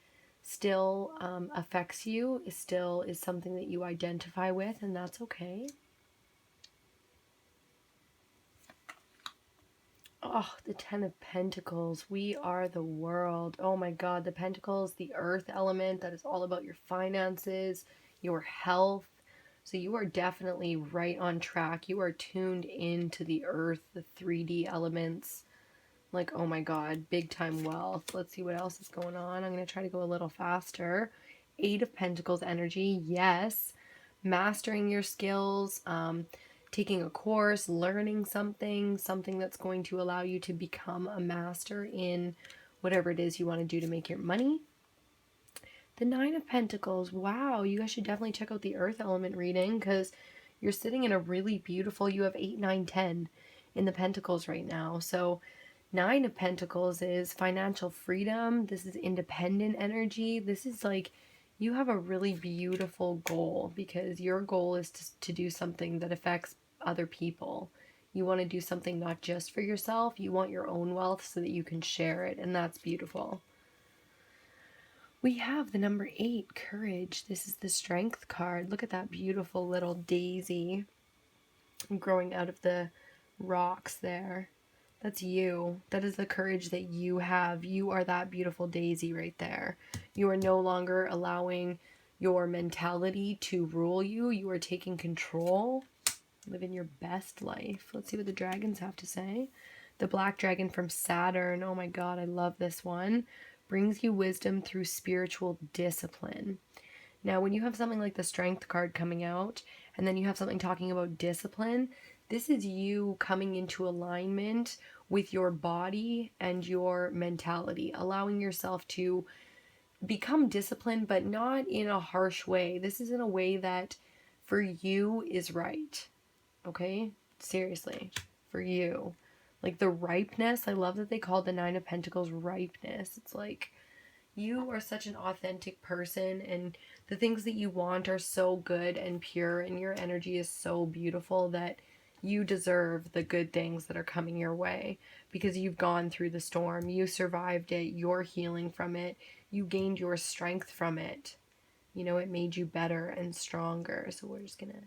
Speaker 1: still affects you, still is something that you identify with, and that's okay. Oh, the Ten of Pentacles. We are the world. Oh my God, the Pentacles, the earth element, that is all about your finances, your health. So you are definitely right on track. You are tuned into the earth, the 3D elements. Like, oh my God, big time wealth. Let's see what else is going on. I'm going to try to go a little faster. 8 of Pentacles energy. Yes. Mastering your skills, taking a course, learning something that's going to allow you to become a master in whatever it is you want to do to make your money. The 9 of Pentacles. Wow, you guys should definitely check out the earth element reading because you're sitting in a really beautiful, you have 8, 9, 10 in the Pentacles right now. So 9 of Pentacles is financial freedom. This is independent energy. This is like you have a really beautiful goal because your goal is to do something that affects other people. You want to do something not just for yourself. You want your own wealth so that you can share it, and that's beautiful. We have the number 8, courage. This is the strength card. Look at that beautiful little daisy growing out of the rocks there. That's you. That is the courage that you have. You are that beautiful daisy right there. You are no longer allowing your mentality to rule you. You are taking control. Living your best life. Let's see what the dragons have to say. The black dragon from Saturn. Oh my God, I love this one. Brings you wisdom through spiritual discipline. Now, when you have something like the strength card coming out, and then you have something talking about discipline, this is you coming into alignment with your body and your mentality, allowing yourself to become disciplined, but not in a harsh way. This is in a way that for you is right. Okay? Seriously. For you. Like the ripeness, I love that they called the 9 of Pentacles ripeness. It's like you are such an authentic person and the things that you want are so good and pure and your energy is so beautiful that you deserve the good things that are coming your way because you've gone through the storm. You survived it. You're healing from it. You gained your strength from it. You know, it made you better and stronger. So we're just going to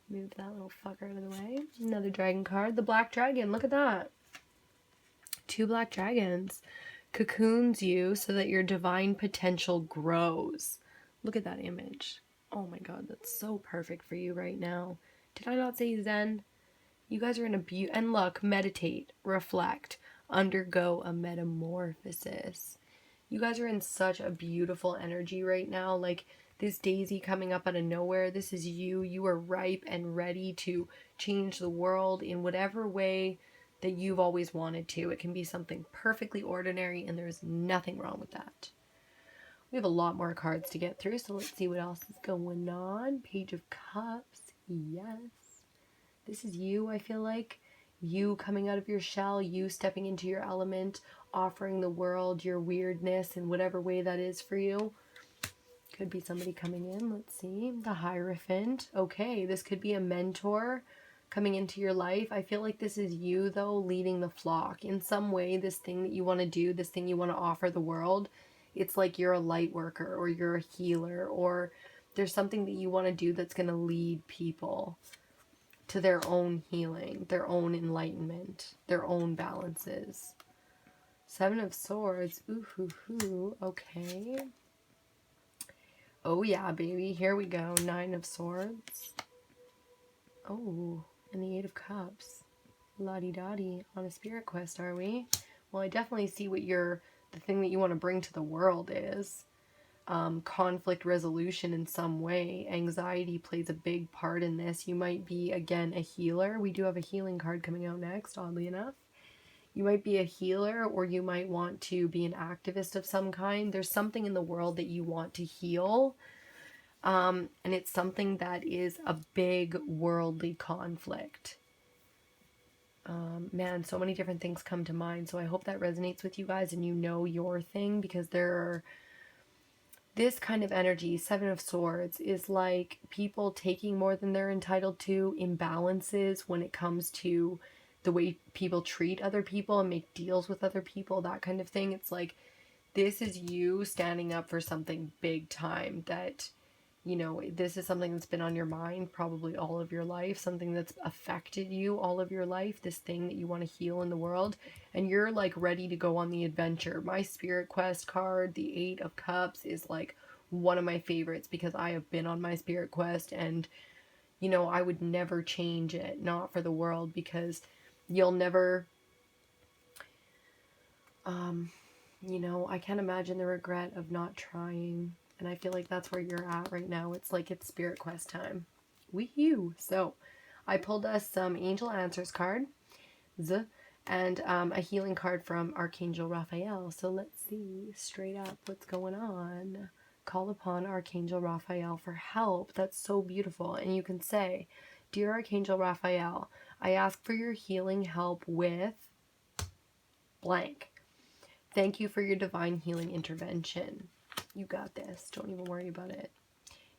Speaker 1: move that little fucker out of the way. Another dragon card. The black dragon. Look at that. 2 black dragons. Cocoons you so that your divine potential grows. Look at that image. Oh my God, that's so perfect for you right now. Did I not say Zen? You guys are in a and look, meditate, reflect, undergo a metamorphosis. You guys are in such a beautiful energy right now. Like this daisy coming up out of nowhere. This is you. You are ripe and ready to change the world in whatever way that you've always wanted to. It can be something perfectly ordinary and there's nothing wrong with that. We have a lot more cards to get through, so let's see what else is going on. Page of Cups. Yes. This is you, I feel like. You coming out of your shell, you stepping into your element, offering the world your weirdness in whatever way that is for you. Could be somebody coming in. Let's see. The Hierophant. Okay, this could be a mentor coming into your life. I feel like this is you, though, leading the flock. In some way, this thing that you want to do, this thing you want to offer the world, it's like you're a light worker or you're a healer, or there's something that you want to do that's going to lead people to their own healing, their own enlightenment, their own balances. Seven of Swords. Ooh, hoo, hoo. Okay. Oh yeah, baby. Here we go. Nine of Swords. Oh, and the Eight of Cups. La-di-da-di. On a spirit quest, are we? Well, I definitely see what the thing that you want to bring to the world is. Conflict resolution in some way. Anxiety plays a big part in this. You might be, again, a healer. We do have a healing card coming out next, oddly enough. You might be a healer, or you might want to be an activist of some kind. There's something in the world that you want to heal. And it's something that is a big worldly conflict. Man, so many different things come to mind. So I hope that resonates with you guys and you know your thing, because this kind of energy, Seven of Swords, is like people taking more than they're entitled to, imbalances when it comes to the way people treat other people and make deals with other people, that kind of thing. It's like, this is you standing up for something big time that, you know, this is something that's been on your mind probably all of your life, something that's affected you all of your life, this thing that you want to heal in the world, and you're like ready to go on the adventure. My Spirit Quest card, the Eight of Cups, is like one of my favorites because I have been on my Spirit Quest, and, you know, I would never change it, not for the world, because you'll never, you know, I can't imagine the regret of not trying. And I feel like that's where you're at right now. It's like it's Spirit Quest time. Wee-hoo! So I pulled us some Angel Answers cards and a healing card from Archangel Raphael. So let's see straight up what's going on. Call upon Archangel Raphael for help. That's so beautiful. And you can say, Dear Archangel Raphael, I ask for your healing help with blank. Thank you for your divine healing intervention. You got this. Don't even worry about it.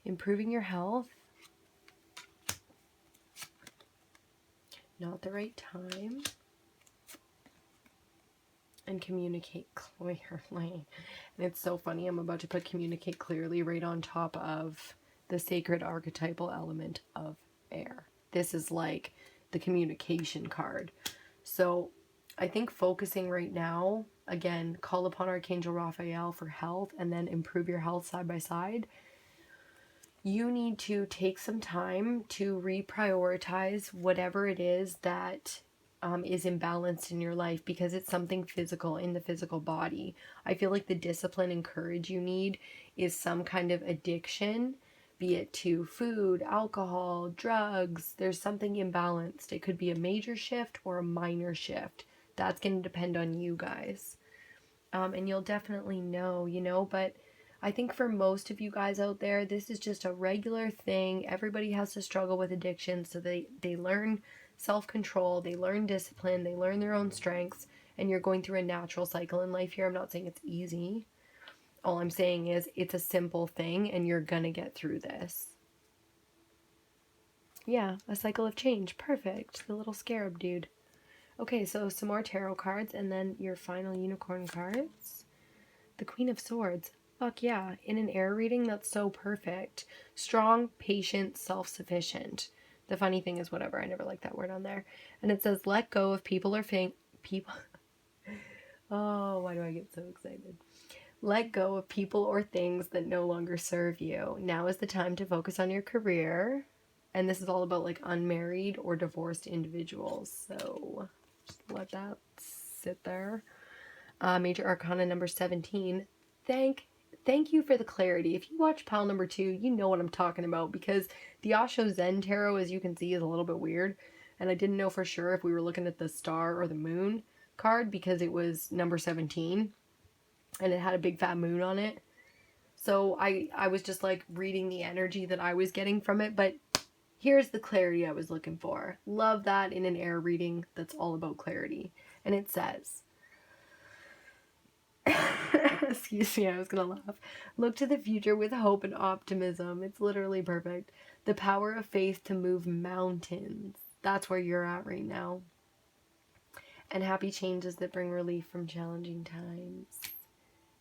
Speaker 1: Improving your health. Not the right time. And communicate clearly. And it's so funny. I'm about to put communicate clearly right on top of the sacred archetypal element of air. This is like the communication card. So I think focusing right now, again, call upon Archangel Raphael for health, and then improve your health side by side. You need to take some time to reprioritize whatever it is that is imbalanced in your life, because it's something physical in the physical body. I feel like the discipline and courage you need is some kind of addiction, be it to food, alcohol, drugs. There's something imbalanced. It could be a major shift or a minor shift. That's going to depend on you guys. And you'll definitely know, you know, but I think for most of you guys out there, this is just a regular thing. Everybody has to struggle with addiction, so they learn self-control, they learn discipline, they learn their own strengths, and you're going through a natural cycle in life here. I'm not saying it's easy. All I'm saying is it's a simple thing, and you're gonna get through this. Yeah, a cycle of change. Perfect. The little scarab dude. Okay, so some more tarot cards, and then your final unicorn cards. The Queen of Swords. Fuck yeah. In an air reading, that's so perfect. Strong, patient, self-sufficient. The funny thing is, whatever, I never liked that word on there. And it says, let go of people or people. Oh, why do I get so excited? Let go of people or things that no longer serve you. Now is the time to focus on your career. And this is all about like unmarried or divorced individuals. So just let that sit there. Major Arcana number 17. Thank you for the clarity. If you watch pile number 2, you know what I'm talking about, because the Osho Zen Tarot, as you can see, is a little bit weird. And I didn't know for sure if we were looking at the star or the moon card, because it was number 17 and it had a big fat moon on it. So I was just like reading the energy that I was getting from it, but here's the clarity I was looking for. Love that in an air reading that's all about clarity. And it says, Excuse me, I was gonna laugh. Look to the future with hope and optimism. It's literally perfect. The power of faith to move mountains. That's where you're at right now. And happy changes that bring relief from challenging times.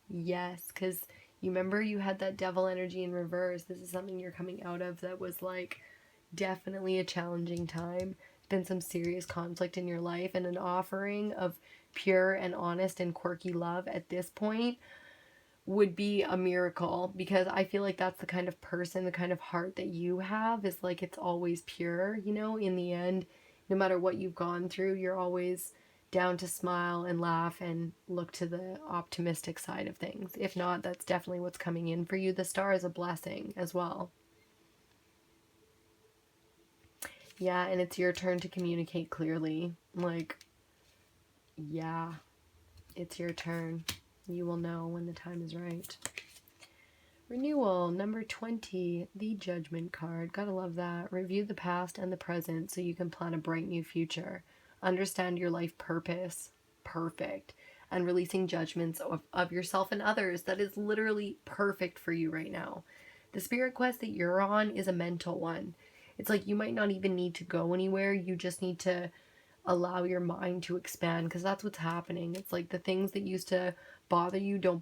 Speaker 1: Yes, because you remember you had that devil energy in reverse. This is something you're coming out of that was like definitely a challenging time. Been some serious conflict in your life, and an offering of pure and honest and quirky love at this point would be a miracle, because I feel like that's the kind of person, the kind of heart that you have is like it's always pure, you know, in the end, no matter what you've gone through, you're always down to smile and laugh and look to the optimistic side of things. If not, that's definitely what's coming in for you. The star is a blessing as well. Yeah, and it's your turn to communicate clearly. Like, yeah, it's your turn. You will know when the time is right. Renewal, number 20, the Judgment card. Gotta love that. Review the past and the present so you can plan a bright new future. Understand your life purpose. Perfect. And releasing judgments of yourself and others. That is literally perfect for you right now. The spirit quest that you're on is a mental one. It's like you might not even need to go anywhere. You just need to allow your mind to expand, because that's what's happening. It's like the things that used to bother you don't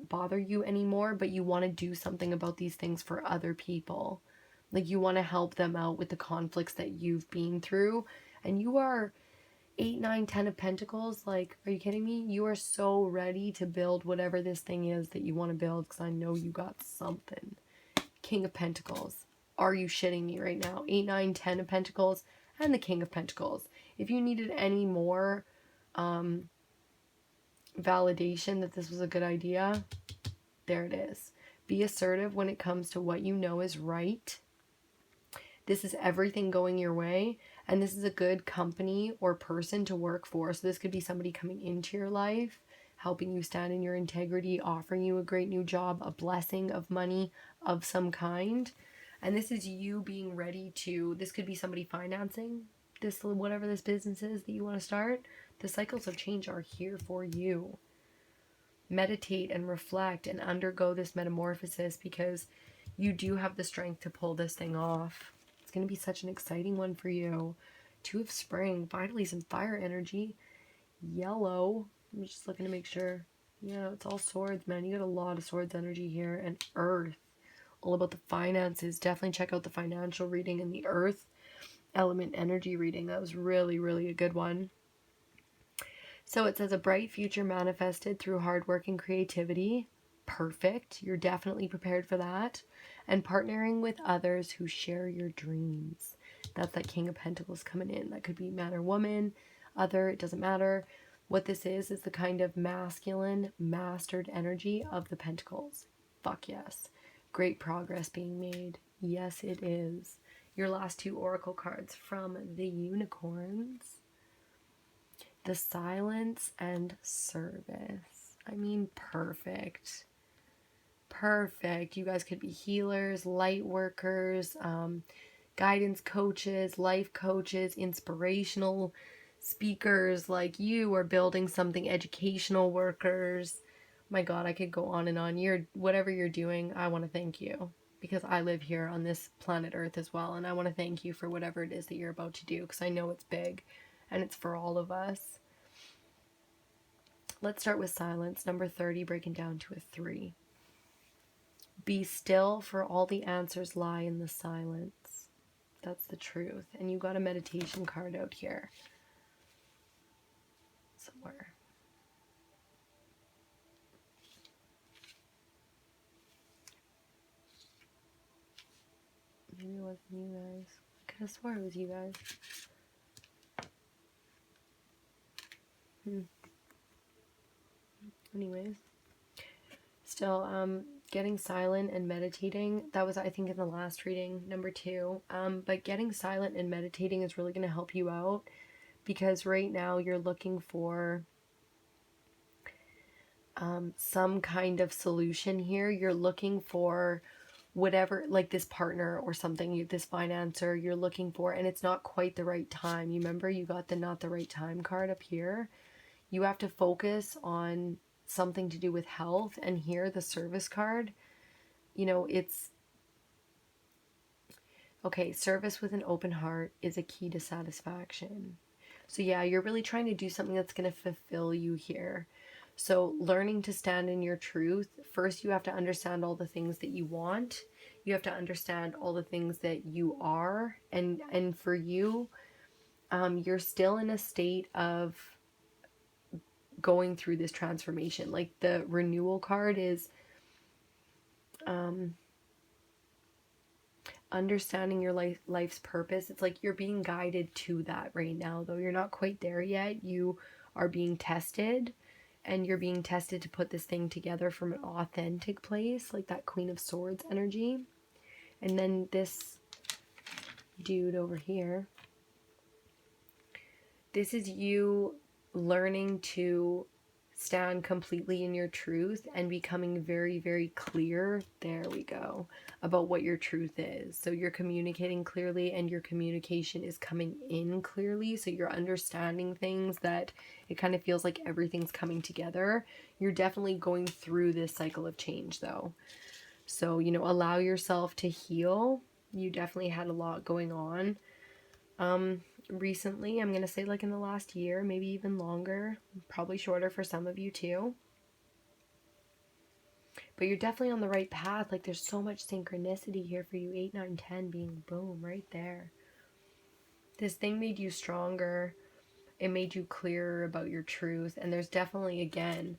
Speaker 1: bother you anymore, but you want to do something about these things for other people. Like you want to help them out with the conflicts that you've been through. And you are 8, 9, 10 of Pentacles. Like, are you kidding me? You are so ready to build whatever this thing is that you want to build, because I know you got something. King of Pentacles. Are you shitting me right now? 8, 9, 10 of Pentacles and the King of Pentacles. If you needed any more validation that this was a good idea, there it is. Be assertive when it comes to what you know is right. This is everything going your way, and this is a good company or person to work for. So this could be somebody coming into your life, helping you stand in your integrity, offering you a great new job, a blessing of money of some kind. And this is you being ready to, this could be somebody financing this, whatever this business is that you want to start. The cycles of change are here for you. Meditate and reflect and undergo this metamorphosis, because you do have the strength to pull this thing off. It's going to be such an exciting one for you. 2 of Spring, finally some fire energy. Yellow, I'm just looking to make sure. Yeah, it's all swords, man. You got a lot of swords energy here. And Earth, all about the finances. Definitely check out the financial reading and the Earth element energy reading. That was really, really a good one. So it says a bright future manifested through hard work and creativity. Perfect. You're definitely prepared for that. And partnering with others who share your dreams. That's that King of Pentacles coming in. That could be man or woman, other, it doesn't matter. What this is the kind of masculine, mastered energy of the Pentacles. Fuck yes. Great progress being made. Yes, it is. Your last 2 oracle cards from the Unicorns. The Silence and Service. I mean, perfect. Perfect. You guys could be healers, light workers, guidance coaches, life coaches, inspirational speakers, like you are building something, educational workers. My God, I could go on and on. Whatever you're doing, I want to thank you, because I live here on this planet Earth as well, and I want to thank you for whatever it is that you're about to do, because I know it's big and it's for all of us. Let's start with silence. Number 30, breaking down to a 3. Be still, for all the answers lie in the silence. That's the truth. And you got a meditation card out here somewhere. Maybe it wasn't you guys. I could have swore it was you guys. Anyways. Still, getting silent and meditating. That was, I think, in the last reading, number 2. But getting silent and meditating is really going to help you out, because right now you're looking for some kind of solution here. You're looking for whatever, like this partner or something, this financer you're looking for, and it's not quite the right time. You remember you got the not the right time card up here. You have to focus on something to do with health. And here, the service card, it's okay. Service with an open heart is a key to satisfaction. So yeah, you're really trying to do something that's going to fulfill you here. So learning to stand in your truth, first you have to understand all the things that you want. You have to understand all the things that you are. And for you, you're still in a state of going through this transformation. Like the renewal card is understanding your life's purpose. It's like you're being guided to that right now, though you're not quite there yet. You are being tested, and you're being tested to put this thing together from an authentic place, like that Queen of Swords energy. And then this dude over here, this is you learning to stand completely in your truth and becoming very, very clear, there we go, about what your truth is. So you're communicating clearly, and your communication is coming in clearly. So you're understanding things that it kind of feels like everything's coming together. You're definitely going through this cycle of change though. So, allow yourself to heal. You definitely had a lot going on. Recently, I'm going to say like in the last year, maybe even longer, probably shorter for some of you too. But you're definitely on the right path. Like there's so much synchronicity here for you. 8, 9, 10 being boom right there. This thing made you stronger. It made you clearer about your truth. And there's definitely, again,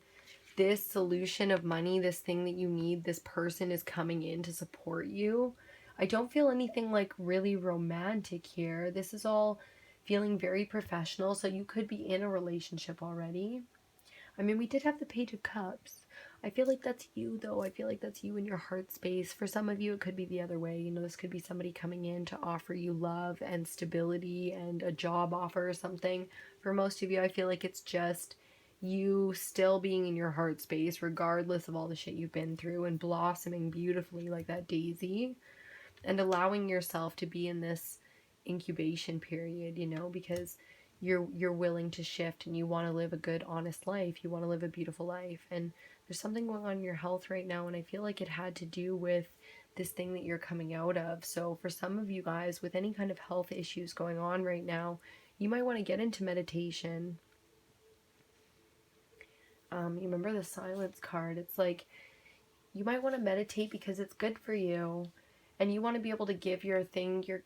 Speaker 1: this solution of money, this thing that you need, this person is coming in to support you. I don't feel anything like really romantic here. This is all feeling very professional. So you could be in a relationship already. I mean, we did have the Page of Cups. I feel like that's you, though. I feel like that's you in your heart space. For some of you, it could be the other way. This could be somebody coming in to offer you love and stability and a job offer or something. For most of you, I feel like it's just you still being in your heart space, regardless of all the shit you've been through, and blossoming beautifully like that daisy, and allowing yourself to be in this incubation period, because you're willing to shift, and you want to live a good, honest life. You want to live a beautiful life. And there's something going on in your health right now, and I feel like it had to do with this thing that you're coming out of. So for some of you guys with any kind of health issues going on right now, you might want to get into meditation. You remember the silence card? It's like you might want to meditate because it's good for you. And you want to be able to give your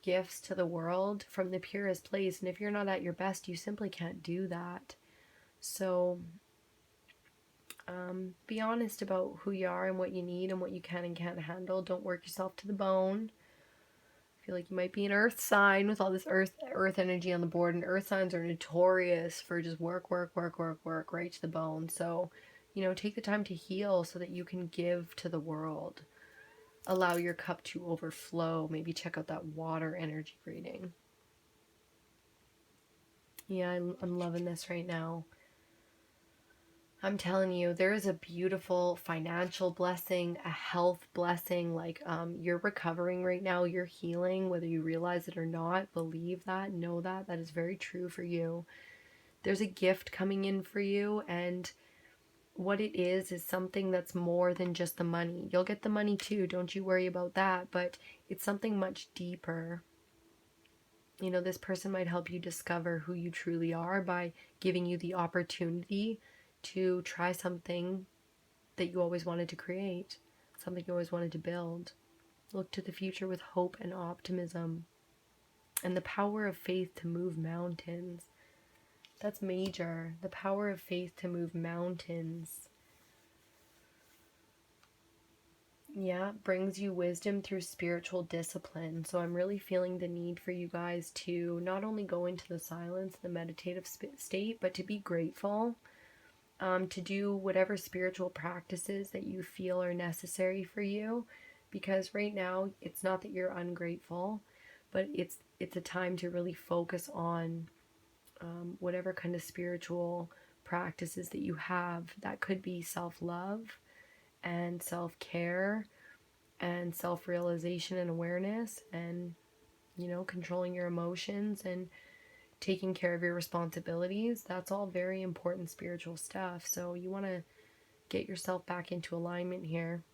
Speaker 1: gifts to the world from the purest place. And if you're not at your best, you simply can't do that. So be honest about who you are and what you need and what you can and can't handle. Don't work yourself to the bone. I feel like you might be an earth sign with all this earth energy on the board. And earth signs are notorious for just work right to the bone. So, take the time to heal so that you can give to the world. Allow your cup to overflow. Maybe check out that water energy reading. Yeah, I'm loving this right now. I'm telling you, there is a beautiful financial blessing, a health blessing. Like you're recovering right now, you're healing, whether you realize it or not. Believe that, know that. That is very true for you. There's a gift coming in for you, and what it is something that's more than just the money. You'll get the money too, don't you worry about that, but it's something much deeper. This person might help you discover who you truly are by giving you the opportunity to try something that you always wanted to create, something you always wanted to build. Look to the future with hope and optimism, and the power of faith to move mountains. That's major. The power of faith to move mountains. Yeah, brings you wisdom through spiritual discipline. So I'm really feeling the need for you guys to not only go into the silence, the meditative state, but to be grateful, to do whatever spiritual practices that you feel are necessary for you. Because right now, it's not that you're ungrateful, but it's a time to really focus on whatever kind of spiritual practices that you have. That could be self-love and self-care and self-realization and awareness, and controlling your emotions and taking care of your responsibilities. That's all very important spiritual stuff. So you want to get yourself back into alignment here.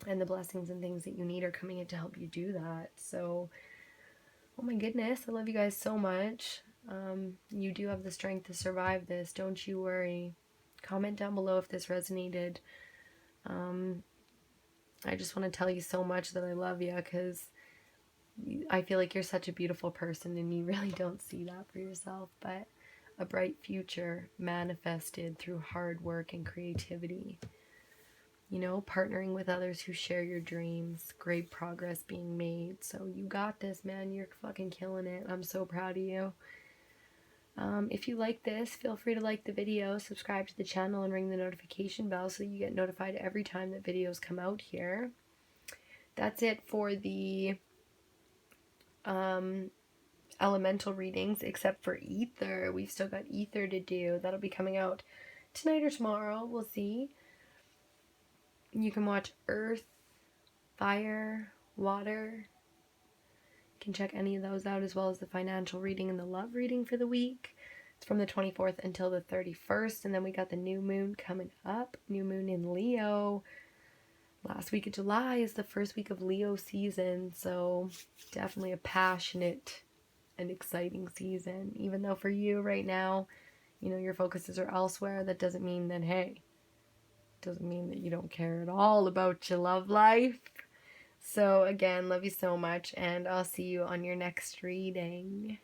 Speaker 1: And the blessings and things that you need are coming in to help you do that. So, oh my goodness, I love you guys so much. You do have the strength to survive this. Don't you worry. Comment down below if this resonated. I just want to tell you so much that I love you, because I feel like you're such a beautiful person and you really don't see that for yourself. But a bright future manifested through hard work and creativity. You know, partnering with others who share your dreams. Great progress being made. So you got this, man. You're fucking killing it. I'm so proud of you. If you like this, feel free to like the video, subscribe to the channel, and ring the notification bell so you get notified every time that videos come out here. That's it for the elemental readings, except for ether. We've still got ether to do. That'll be coming out tonight or tomorrow. We'll see. You can watch earth, fire, water. You can check any of those out, as well as the financial reading and the love reading for the week. It's from the 24th until the 31st, and then we got the new moon coming up. New moon in Leo. Last week of July is the first week of Leo season, so definitely a passionate and exciting season. Even though for you right now, you know, your focuses are elsewhere, that doesn't mean that, hey, doesn't mean that you don't care at all about your love life. So again, love you so much, and I'll see you on your next reading.